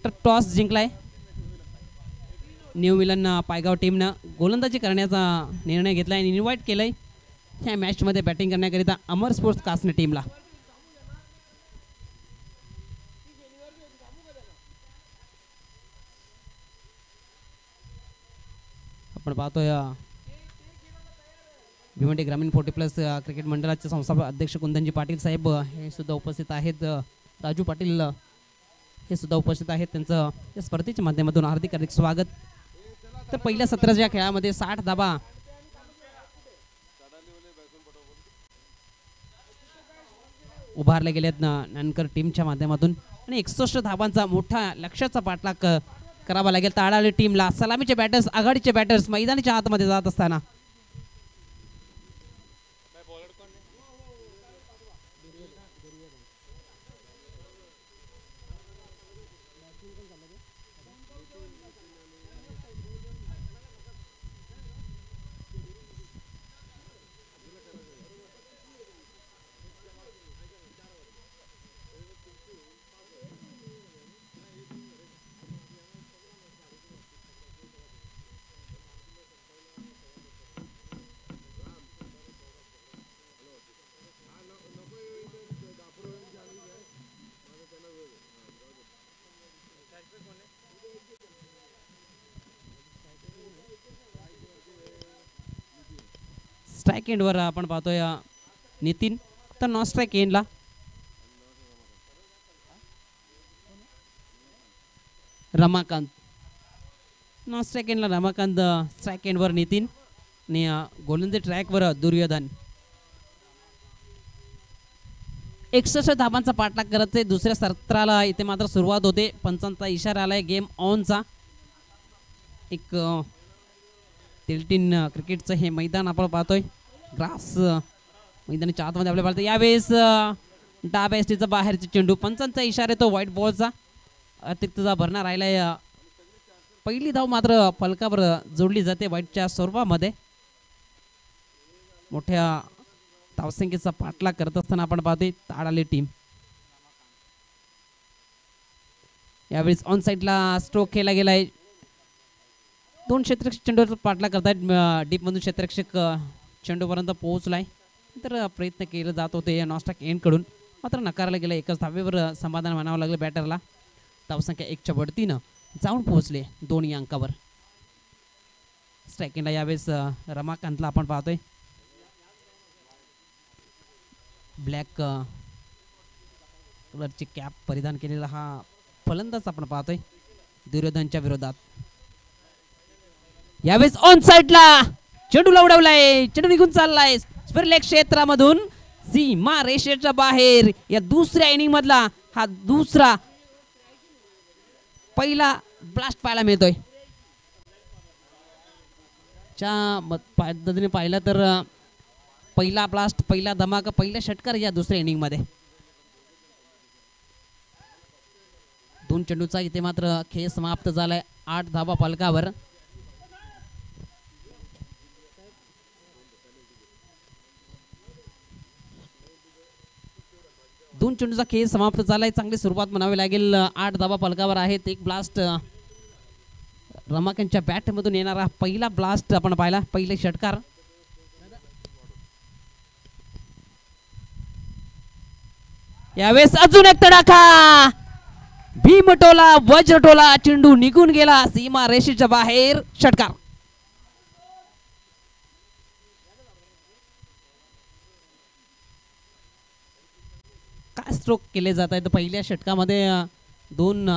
तर टॉस जिंकलाय न्यू विलन पायगाव टीमनं. गोलंदाजी करण्याचा निर्णय घेतलाय आणि इन्व्हाइट केलंय ह्या मॅचमध्ये बॅटिंग करण्याकरिता अमर स्पोर्ट्स कासने टीमला. आपण पाहतोय भिवंडी ग्रामीण 40+ क्रिकेट मंडळाचे संस्थापक अध्यक्ष कुंदनजी पाटील साहेब हे सुद्धा उपस्थित आहेत. राजू पाटील हे सुद्धा उपस्थित आहेत. त्यांचं या स्पर्धेच्या माध्यमातून हार्दिक हार्दिक स्वागत. तर पहिल्या सत्राच्या खेळामध्ये 60 धाबा उभारले गेलेत नानकर टीमच्या माध्यमातून आणि 61 धाबांचा मोठा लक्ष्याचा पाठलाग करावा लागेल ताडाली टीमला. सलामीचे बॅटर्स, आघाडीचे बॅटर्स मैदानाच्या आतमध्ये जात असताना स्ट्राईक एंडवर आपण पाहतोय नितीन, तर नॉन स्ट्राईक एंडला रमाकांत. नॉन स्ट्राईक एंडला रमाकांत, स्ट्राईक एंडवर नितीन आणि गोलंदाजी ट्रॅकवर दुर्योधन. 61 धाबांचा पाठलाग करत आहे दुसऱ्या सत्राला इथे मात्र सुरुवात होते. पंचांचा इशारा आलाय गेम ऑनचा. एक तिलटीन क्रिकेटचं हे मैदान आपण पाहतोय. ग्रास मैदानाच्या आतमध्ये आपल्याला पाहतोय. यावेळेस डाव्या एसटीचा बाहेरचा चेंडू, पंचांचा इशारा येतो व्हाईट बॉलचा. अतिरिक्तचा भरणा राहिलाय. पहिली धाव मात्र फलकावर जोडली जाते व्हाईटच्या स्वरूपामध्ये. मोठ्या धावसंख्येचा पाठलाग करत असताना आपण पाहतोय ताडाले टीम. यावेळेस ऑन साईडला स्ट्रोक केला गेलाय. 2 क्षेत्ररक्षक चेंडूवर पाठलाग करतायत. डीप मधून क्षेत्ररक्षक चेंडूपर्यंत पोहोचलाय. तर प्रयत्न केला जात होते नॉस्टॅक एंड कडून, मात्र नकारला गेला. एकच धावेवर समाधान मानावं लागलं बॅटरला. धावसंख्या 1च्या बढतीनं जाऊन पोहोचले 2 अंकावर. स्ट्राईक एंडला यावेळेस रमाकांतला आपण पाहतोय. ब्लॅक कलरची कॅप परिधान केलेला हा फलंदाज आपण पाहतोय दुर्योधनच्या विरोधात. यावेळेस ऑन साइडला चेंडूला उडवलाय. चेंडू निघून चाललाय स्पर्लेग क्षेत्रामधून सीमा रेषेच्या बाहेर. या दुसऱ्या इनिंग मधला हा दुसरा पहिला ब्लास्ट पाहायला मिळतोय. च्या पद्धतीने पाहिलं तर पहिला ब्लास्ट, पहिला धमाका, पहिला षटकार या दुसऱ्या इनिंग मध्ये. 2 चेंडूचा इथे मात्र खेळ समाप्त झालाय 8 धावा फलकावर. दोन चेंडूचा खेळ समाप्त झालाय. चांगली सुरुवात म्हणावी लागेल. 8 धावा फलकावर आहेत. एक ब्लास्ट रमाकांतच्या बॅट मधून येणारा पहिला ब्लास्ट आपण पाहिला, पहिले षटकार. यावेळेस अजून एक तडाखा, भीमटोला वज्रटोला, चेंडू निघून गेला सीमा रेषेच्या बाहेर. षटकार. काय स्ट्रोक केले जात आहेत पहिल्या षटकामध्ये. 2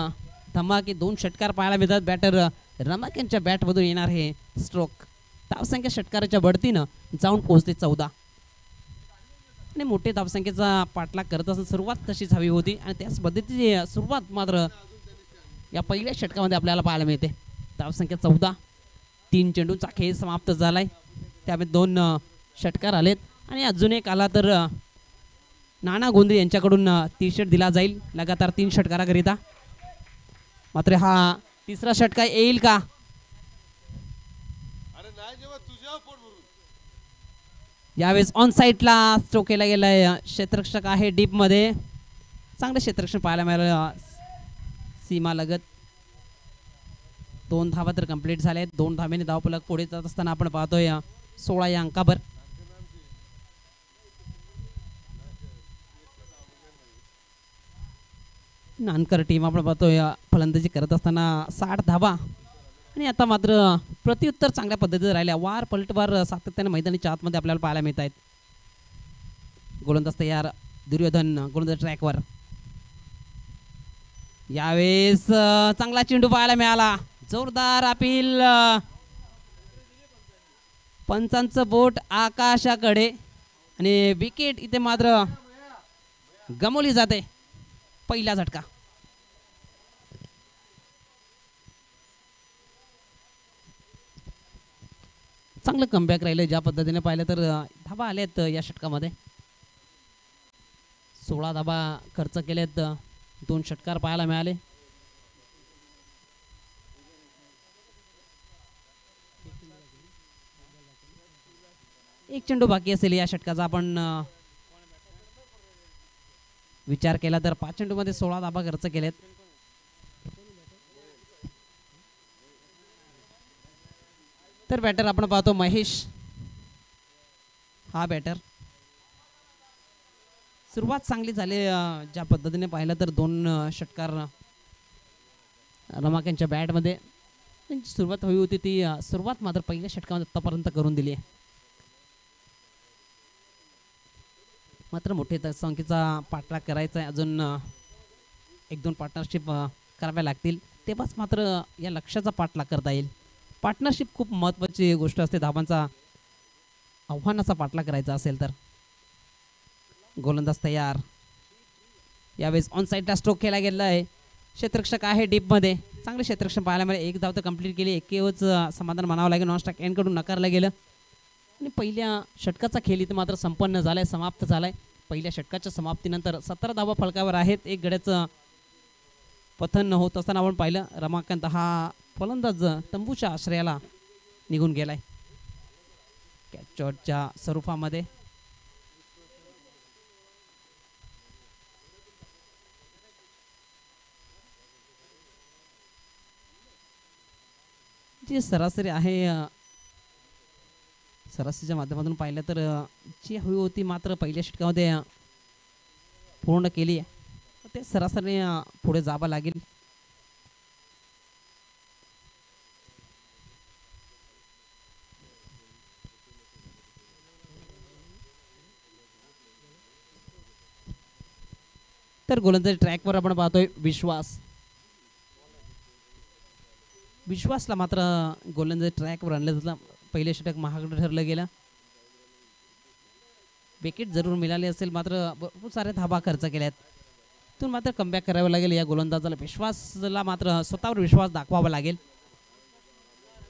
धमाके, 2 षटकार पाहायला मिळतात. बॅटर रमाकांतच्या बॅट मधून येणार हे स्ट्रोक. धावसंख्या षटकाराच्या बढतीनं जाऊन पोहोचते 14 आणि मोठे धावसंख्येचा पाठलाग करत असताना सुरुवात तशीच हवी होती आणि त्याच पद्धतीची सुरुवात मात्र या पहिल्या षटकामध्ये आपल्याला पाहायला मिळते. धावसंख्या 14. 3 चेंडूचा खेळ समाप्त झालाय. त्यामध्ये 2 षटकार आलेत आणि अजून एक आला तर नाना गोंधळे यांच्याकडून टी शर्ट दिला जाईल लगातार 3 षटकाराकरिता. मात्र हा तिसरा षटकार येईल का? यावेळेस ऑन साइडला स्ट्रोक केला गेलाय. क्षेत्ररक्षक आहे डीप मध्ये. चांगलं क्षेत्ररक्षण पाहायला मिळालं सीमा लगत. 2 धावा तर कंप्लीट झाल्या आहेत. 2 धावेने धावफलक पुढे जात असताना आपण पाहतोय 16 या अंकावर. नानकर टीम आपण पाहतोय फलंदाजी करत असताना 60 धावा आणि आता मात्र प्रत्युत्तर चांगल्या पद्धतीने राहिल्या. वार पलटवार सातत्याने मैदानाच्या आतमध्ये आपल्याला पाहायला मिळत आहेत. गोलंदाज तयार, दुर्योधन गोलंदाज ट्रॅकवर. यावेळेस चांगला चेंडू पाहायला मिळाला. जोरदार अपील. पंचांचं बोट आकाशाकडे आणि विकेट इथे मात्र गमावली जाते. पहिला झटका. चांगलं कमबॅक राहिलं ज्या पद्धतीने पाहिलं तर. धावा आल्यात या षटकामध्ये. 16 धाबा खर्च केलेत, 2 षटकार पाहायला मिळाले. एक चेंडू बाकी असेल या षटकाचा आपण विचार केला तर 5 चेंडूमध्ये 16 धाबा खर्च केलेत. तर बॅटर आपण पाहतो महेश हा बॅटर. सुरुवात चांगली झाली ज्या पद्धतीने पाहिलं तर 2 षटकार रमाकांतच्या बॅटमध्ये सुरुवात हवी होती ती सुरुवात मात्र पहिल्या षटकामध्ये आतापर्यंत करून दिली आहे. मात्र मोठे संख्येचा पाठलाग करायचा आहे, अजून 1-2 पार्टनरशिप कराव्या लागतील, तेव्हाच मात्र या लक्ष्याचा पाठलाग करता येईल. पार्टनरशिप खूप महत्त्वाची गोष्ट असते धाबांचा आव्हानाचा पाठलाग करायचा असेल तर. गोलंदाज तयार. यावेळेस ऑन साईडला स्ट्रोक केला गेला आहे. क्षेत्ररक्षक आहे डीपमध्ये, चांगले क्षेत्ररक्षण पाहायला मिळाले. 1 धाव तर कंप्लीट केली, एकच समाधान मानावं लागेल. नॉन स्ट्राईक एंडकडून नकारलं गेलं आणि पहिल्या षटकाचा खेळ इथं मात्र संपन्न झालाय, समाप्त झालाय. पहिल्या षटकाच्या समाप्तीनंतर 17 धावा फलकावर आहेत. 1 गड्याचं पतन होत असताना आपण पाहिलं. रमाकांत हा फलंदाज तंबूच्या आश्रयाला निघून गेलाय कॅचच्या स्वरूपामध्ये. जी सरासरी आहे, सरासरीच्या माध्यमातून पाहिलं तर जी हवी होती मात्र पहिल्या षटकामध्ये पूर्ण केली आहे. ते सरासरी पुढे जावं लागेल. तर गोलंदाजी ट्रॅकवर आपण पाहतोय विश्वासला मात्र गोलंदाजी ट्रॅकवर आणलं जातं. पहिले षटक महागडं ठरलं गेलं. विकेट जरूर मिळाली असेल, मात्र भरपूर सारे धाबा खर्च केल्यात. तिथून मात्र कमबॅक करावं लागेल या गोलंदाजाला. विश्वासला मात्र स्वतःवर विश्वास दाखवावा लागेल,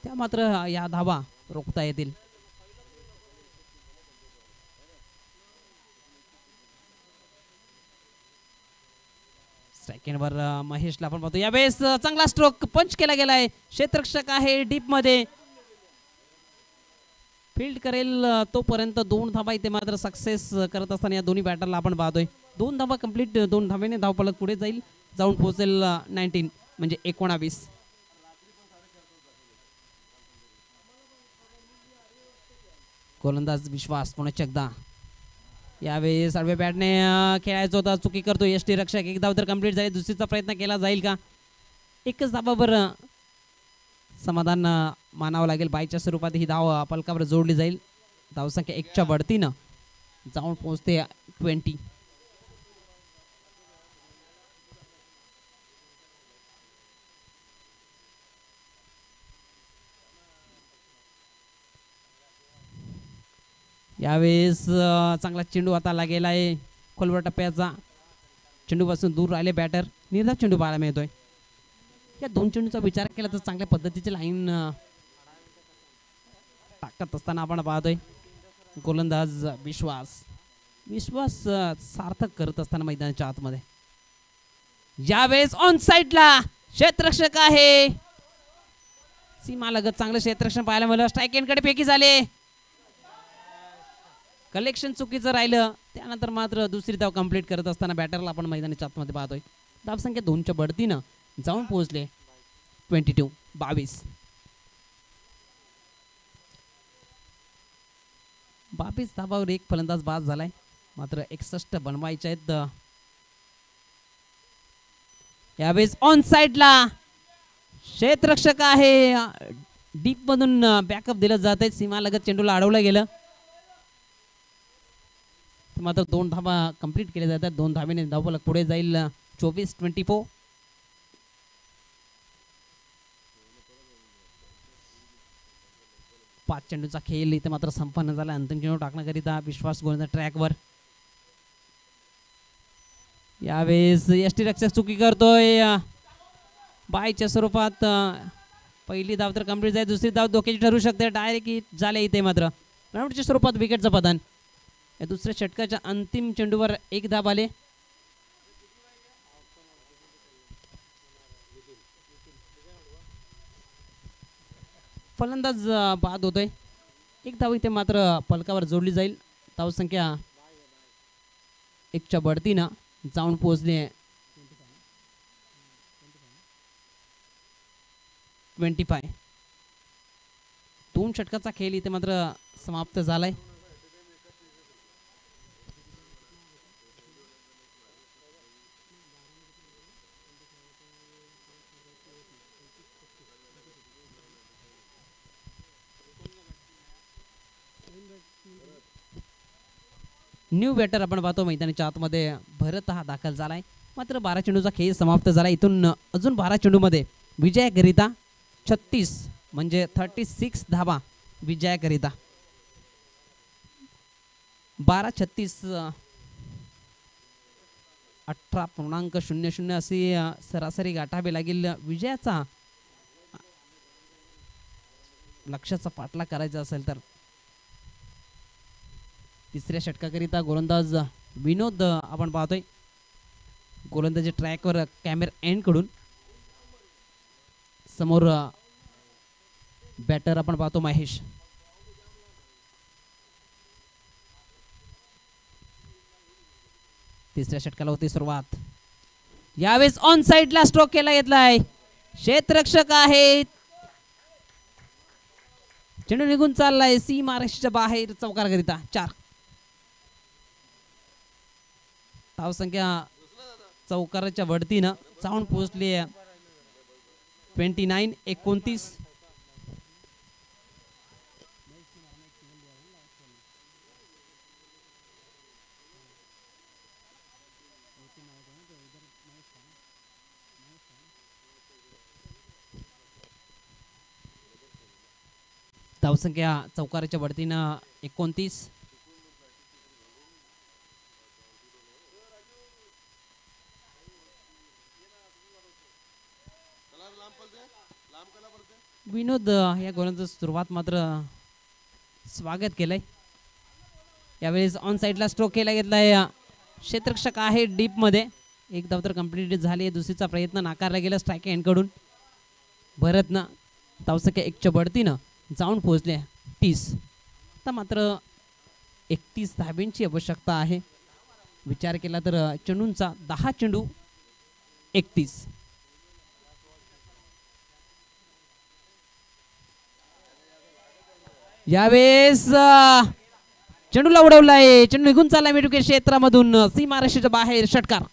त्या मात्र या धाबा रोखता येतील. सेकंडवर महेशला आपण पाहतो. यावेळेस चांगला स्ट्रोक पंच केला गेला आहे. क्षेत्ररक्षक आहे डीप मध्ये, फील्ड करेल तोपर्यंत 2 धाबा इथे मात्र सक्सेस करत असताना या दोन्ही बॅटरला आपण पाहतोय. 2 धाबा कंप्लीट, 2 धाब्याने धावफलक पुढे जाईल, जाऊन पोहोचेल 19 म्हणजे 19. गोलंदाज विश्वास पुन्हा एकदा. यावेळेस आडव्या बॅटने खेळायचं होता, चुकी करतो यष्टी रक्षक. 1 धाव तर कंप्लीट झाली, दुसरीचा प्रयत्न केला जाईल का? एकच धाबावर समाधान मानावं लागेल. बाईच्या स्वरूपात ही धाव फलकावर जोडली जाईल. धावसंख्या 1च्या बढतीनं जाऊन पोहोचते 20. यावेळेस चांगला चेंडू आता लागेला आहे. खोलवर टप्प्याचा चेंडूपासून दूर राहिले बॅटर. निर्धाव चेंडू पाहायला मिळतोय. या 2 चेंडूचा विचार केला तर चांगल्या पद्धतीची लाईन टाकत असताना आपण पाहतोय. गोलंदाज विश्वास सार्थक करत असताना मैदानाच्या आतमध्ये. यावेळेस ऑन साईडला क्षेत्ररक्षक आहे, सीमा लगत चांगलं क्षेत्ररक्षण पाहायला मिळालं. स्ट्राईक एंडकडे फेकी झाले, कलेक्शन चुकीचं राहिलं. त्यानंतर मात्र दुसरी धाव कंप्लीट करत असताना बॅटरला आपण मैदानाच्या आतमध्ये पाहतोय. धावसंख्या 2च्या बढतीनं जाऊन पोहोचले 22. 22 धावावर 1 फलंदाज बाद झालाय, मात्र 61 बनवायचे आहेत. यावेळेस ऑन साईडला क्षेत्ररक्षक आहे, डीप मधून बॅकअप दिलं जात आहे. सीमा लगत चेंडूला अडवलं गेलं, मात्र 2 धावा कंप्लीट केले जातात. 2 धावेने धावफलक पुढे जाईल 24-24. पाच चेंडूचा खेळ इथे मात्र संपन्न झाला. अंतिम चेंडू टाकण्याकरिता विश्वास गोलंदाज ट्रॅकवर. यावेळेस यष्टी रक्षक चुकी करतोय. बायच्या स्वरूपात पहिली धाव तर कंप्लीट जाईल, दुसरी धाव धोक्याची ठरू शकते. डायरेक्ट हिट झाले इथे मात्र रनआउटच्या स्वरूपात विकेटचं पतन. या दुसऱ्या षटकाच्या अंतिम चेंडूवर 1 धाव आले. फलंदाज बाद होतोय. एक धाव इथे मात्र फलकावर जोडली जाईल. धावसंख्या 1च्या बढतीनं जाऊन पोहोचली आहे 25. 2 षटकाचा खेळ इथे मात्र समाप्त झालाय. न्यू बॅटर आपण पाहतो मैदानाच्या आतमध्ये भरत हा दाखल झालाय. मात्र 12 चेंडूचा खेळ समाप्त झाला. इथून अजून 12 चेंडूमध्ये विजयाकरिता 36 म्हणजे 36 धावा विजयाकरिता. 12-36 18.00 अशी सरासरी गाठावी लागेल. विजयाचा लक्ष्याचा पाठलाग करायचा असेल तर. तिसऱ्या षटकाकरिता गोलंदाज विनोद आपण पाहतोय. गोलंदाजी ट्रॅकवर कॅमेरा एंड कडून समोर बॅटर आपण पाहतो महेश. तिसऱ्या षटकाला होती सुरुवात. यावेळेस ऑन साइडला स्ट्रोक केला घेतलाय. क्षेत्ररक्षक आहेत. चेंडू निघून चाललाय सीमारेषेच्या बाहेर चौकाराकरिता 4. धावसंख्या चौकाराच्या वरतीनं जाऊन पोहोचली 29-29. धावसंख्या चौकाराच्या वरतीनं 29. विनोद या गोलंदाज सुरुवात मात्र स्वागत केलंय. यावेळेस ऑन साइडला स्ट्रोक केला घेतलाय. क्षेत्ररक्षक आहे डीप मध्ये. एक धाव तर कंप्लीट झाली. दुसरीचा प्रयत्न नाकारला गेला स्ट्राईक एंड कडून. भरतनं धावसंख्या 1च्या बढतीनं जाऊन पोहोचले 30. आता मात्र 31 धाब्यांची आवश्यकता आहे. विचार केला तर चेंडूंचा 10 चेंडू 31. यावेळेस चेंडूला उडवलाय. चेंडू निघून चाललाय मिडविकेट क्षेत्रामधून सीमारेषेच्या बाहेर. षटकार.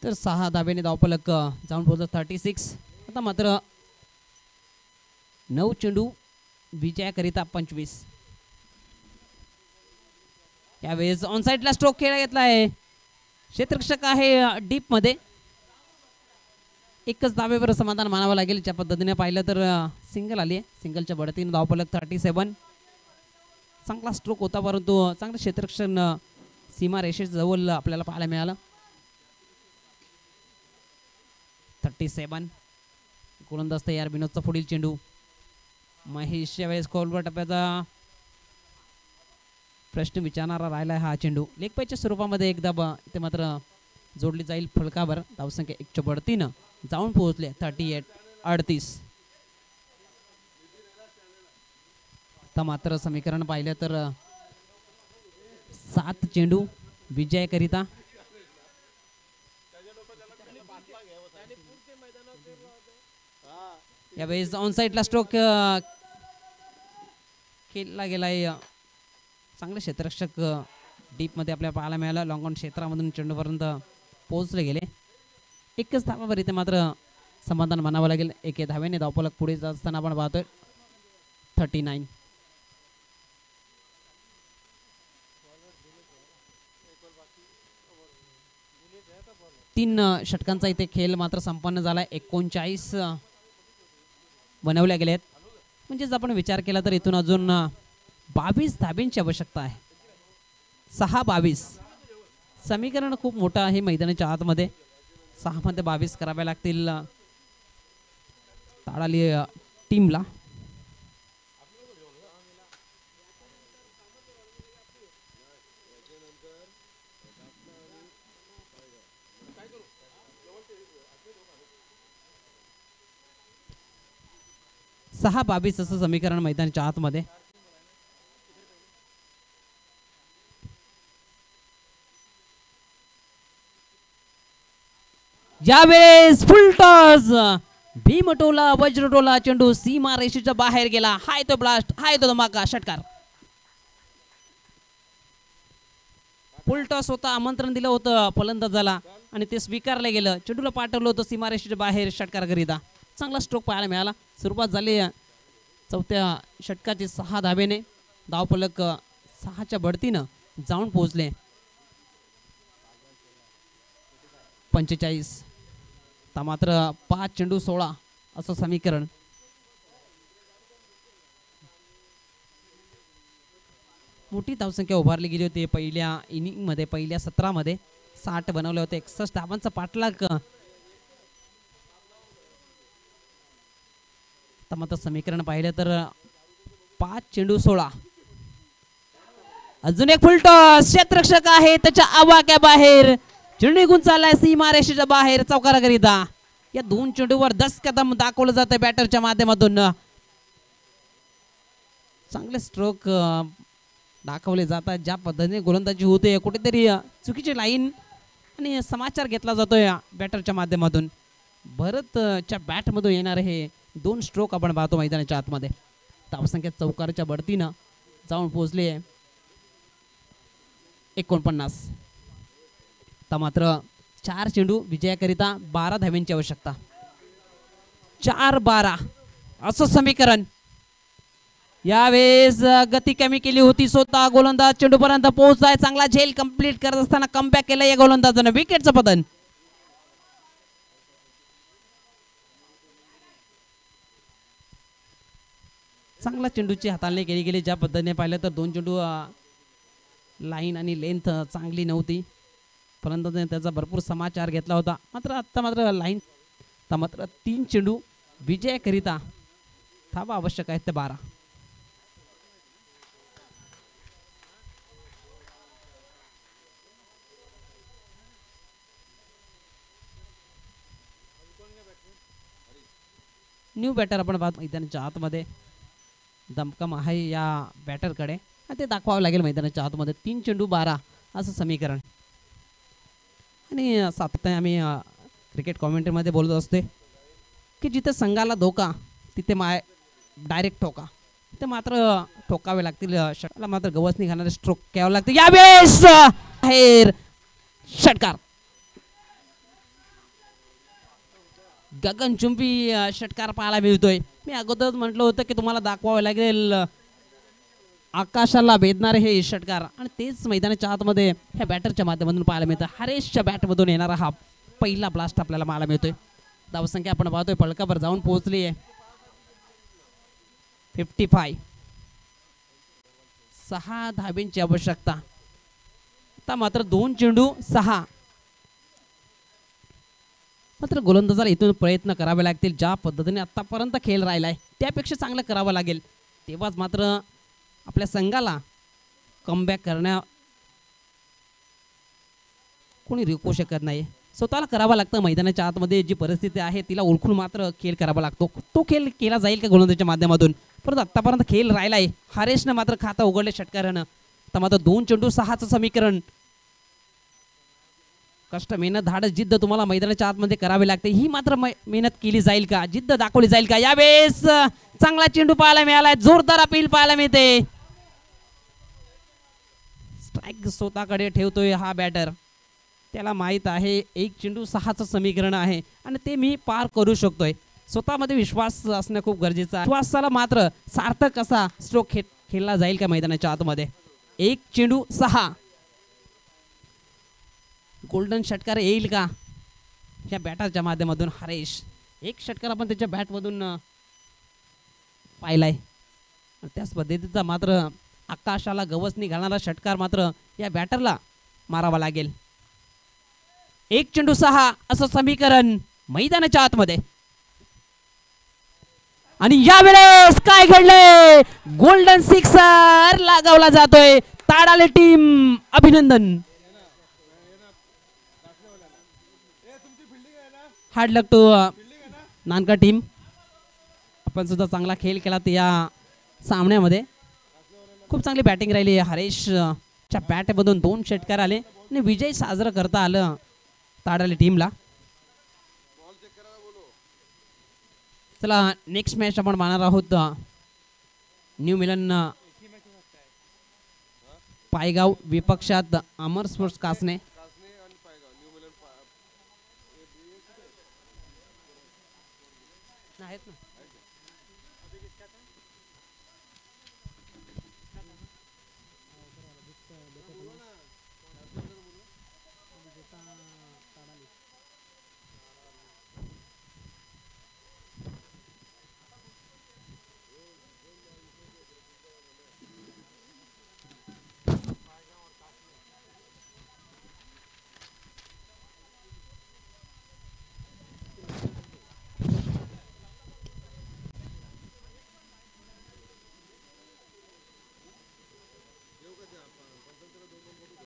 तर 6 धाब्याने धावफलक जाऊन पोहोचलं 36. आता मात्र 9 चेंडू विजयाकरिता 25. यावेळेस ऑन साइडला स्ट्रोक खेळला घेतलाय. क्षेत्ररक्षक आहे डीप मध्ये. एकच धाब्यावर समाधान मानावं लागेल. ज्या पद्धतीने पाहिलं तर सिंगल आली आहे. सिंगलच्या बढतीने धावफलक 37. चांगला स्ट्रोक होता परंतु चांगलं क्षेत्ररक्षण सीमा रेषेच्या जवळ आपल्याला पाहायला मिळालं. 37. गोलंदाज तयार. विनोदचा पुढील चेंडू. महेश यावेळेस खोलवर टप्प्याचा प्रश्न विचारणारा राहिला हा चेंडू. लेगपायच्या स्वरूपामध्ये एक धाब इथे मात्र जोडली जाईल फलकावर. धावसंख्या 1च्या बढतीनं जाऊन पोहोचले 38. आता मात्र समीकरण पाहिलं तर 7 चेंडू विजयाकरिता. यावेळेस ऑन साइडला स्ट्रोक खेळला गेलाय. चांगले क्षेत्ररक्षक डीप मध्ये आपल्याला पाहायला मिळालं. लॉंग ऑन क्षेत्रामधून चेंडूपर्यंत पोहोचले गेले. एकच धावावर इथे मात्र समाधान मानावं लागेल. 1 धाव्याने धावफलक पुढे जात असताना आपण पाहतोय 39. तीन षटकांचा इथे खेळ मात्र संपन्न झालाय. 39 बनवल्या गेल्या आहेत. म्हणजेच आपण विचार केला तर इथून अजून 22 धाब्यांची आवश्यकता आहे. 6-22 समीकरण खूप मोठं आहे मैदानाच्या आतमध्ये. 6 मध्ये 22 कराव्या लागतील ताडाली टीमला. सहा 22 असं समीकरण मैदानाच्या आतमध्ये. यावेळेस फुल टॉस भीमटोला वज्रटोला चेंडू सीमा रेषेच्या बाहेर गेला. हाय तो ब्लास्ट, हाय तो धमाका, षटकार. फुल टॉस होता, आमंत्रण दिलं होतं फलंदाजाला आणि ते स्वीकारलं गेलं. चेंडूला पाठवलं होतं सीमा रेषेच्या बाहेर षटकारकरिता. चांगला स्ट्रोक पाहायला मिळाला. सुरुवात झाली चौथ्या षटकाची 6 धाब्याने. धावफलक 6च्या बढतीनं जाऊन पोहोचले 45. मात्र 5 चेंडू 16 असं समीकरण. मोठी धावसंख्या उभारली गेली होती पहिल्या इनिंग मध्ये. पहिल्या सत्रामध्ये 60 बनवले होते. 61 धावांचा पाठलाग. मात्र समीकरण पाहिलं तर 5 चेंडू 16. अजून एक फुलटॉस. क्षेत्ररक्षक आहे त्याच्या आवाक्या बाहेर. चेंडू निघून चाललाय सीमा रेषेच्या बाहेर चौकाराकरिता. या 2 चेंडूवर 10 कदम दाखवलं जातं बॅटरच्या माध्यमातून. चांगले स्ट्रोक दाखवले जातात. ज्या पद्धतीने गोलंदाजी होते कुठेतरी चुकीची लाईन आणि समाचार घेतला जातोय बॅटरच्या माध्यमातून. भरतच्या बॅटमधून येणारे हे 2 स्ट्रोक आपण पाहतो मैदानाच्या आतमध्ये. धावसंख्या चौकाराच्या बढतीनं जाऊन पोहोचली 49. मात्र 4 चेंडू विजयाकरिता 12 धाव्यांची आवश्यकता. 4-12 असं समीकरण. यावेळेस गती कमी केली होती स्वतः गोलंदाज चेंडूपर्यंत पोहोचलाय. चांगला झेल कंप्लीट करत असताना कमबॅक केलं या गोलंदाजानं. विकेटचं पतन. चांगला चेंडूची हाताळणी केली गेली. ज्या पद्धतीने पाहिलं तर 2 चेंडू लाईन आणि लेंथ चांगली नव्हती. फलंदाजाने त्याचा भरपूर समाचार घेतला होता. मात्र लाईन. मात्र 3 चेंडू विजयाकरिता धावा आवश्यक आहेत ते 12. न्यू बॅटर आपण पाहतो मैदानाच्या आतमध्ये. दमकम आहे या बॅटरकडे आणि ते दाखवावं लागेल मैदानाच्या आतमध्ये. 3 चेंडू 12 असं समीकरण. आणि सातत्याने आम्ही क्रिकेट कॉमेंट्रीमध्ये बोलत असते की जिथे संघाला धोका तिथे डायरेक्ट ठोका. ते मात्र ठोकावे लागतील. षटकाला मात्र गवसणी घालणारे स्ट्रोक घ्यावे लागतील. यावेळेस बाहेर षटकार. गगनचुंबी षटकार पाहायला मिळतोय. मी अगोदर म्हटलं होतं की तुम्हाला दाखवावं लागेल आकाशाला भेदणारे हे षटकार आणि तेच मैदानाच्या आतमध्ये ह्या बॅटरच्या माध्यमातून पाहायला मिळतं. हरेशच्या बॅटमधून येणारा हा पहिला ब्लास्ट आपल्याला पाहायला मिळतोय. धावसंख्या आपण पाहतोय पलकावर जाऊन पोहोचली आहे 55. 6 धाब्यांची आवश्यकता. आता मात्र 2 चेंडू 6. मात्र गोलंदाजाला इथून प्रयत्न करावे लागतील. ज्या पद्धतीने आतापर्यंत खेळ राहिलाय त्यापेक्षा चांगलं करावं लागेल. तेव्हाच मात्र आपल्या संघाला कमबॅक करण्या कोणी रोखू शकत नाही. स्वतःला करावं लागतं. मैदानाच्या आतमध्ये जी परिस्थिती आहे तिला ओळखून मात्र खेळ करावा लागतो. तो खेळ केला जाईल का गोलंदाजाच्या माध्यमातून. परंतु आतापर्यंत खेळ राहिलाय. हरेशनं मात्र खातं उघडले षटकारानं. तर मात्र 2 चेंडू 6चं समीकरण. कष्ट मेहनत धाडस जिद्द तुम्हाला मैदानाच्या आतमध्ये करावी लागते. ही मात्र मेहनत केली जाईल का, जिद्द दाखवली जाईल का. यावेळेस चांगला चेंडू पाहायला मिळालाय. जोरदार अपील पाहायला मिळते. स्ट्राईक स्वतःकडे ठेवतोय हा बॅटर. त्याला माहित आहे 1 चेंडू 6चं समीकरण आहे आणि ते मी पार करू शकतोय. स्वतःमध्ये विश्वास असणं खूप गरजेचं आहे. विश्वासाला मात्र सार्थक असा स्ट्रोक खेळला जाईल का मैदानाच्या आतमध्ये. 1 चेंडू 6. गोल्डन षटकार येईल का या बॅटरच्या माध्यमातून. हरेश 1 षटकार आपण त्याच्या बॅटमधून पाहिलाय. त्याच पद्धतीचा मात्र आकाशाला गवसणी घालणारा षटकार मात्र या बॅटरला मारावा लागेल. 1 चेंडू 6 असं समीकरण मैदानाच्या आतमध्ये. आणि यावेळेस काय घडलंय, गोल्डन सिक्सर लगावला जातोय. ताडाले टीम अभिनंदन. हार्ड लक टू नानका टीम. आपण सुद्धा चांगला खेळ केला या सामन्यामध्ये. खूप चांगली बॅटिंग राहिली. हरेशच्या बॅटमधून 2 षटकार आले आणि विजय साजरा करता आलं ताडाले टीमला. चला नेक्स्ट मॅच आपण पाहणार आहोत. न्यू मिलन पायगाव विपक्षात अमर स्पोर्ट्स कासने.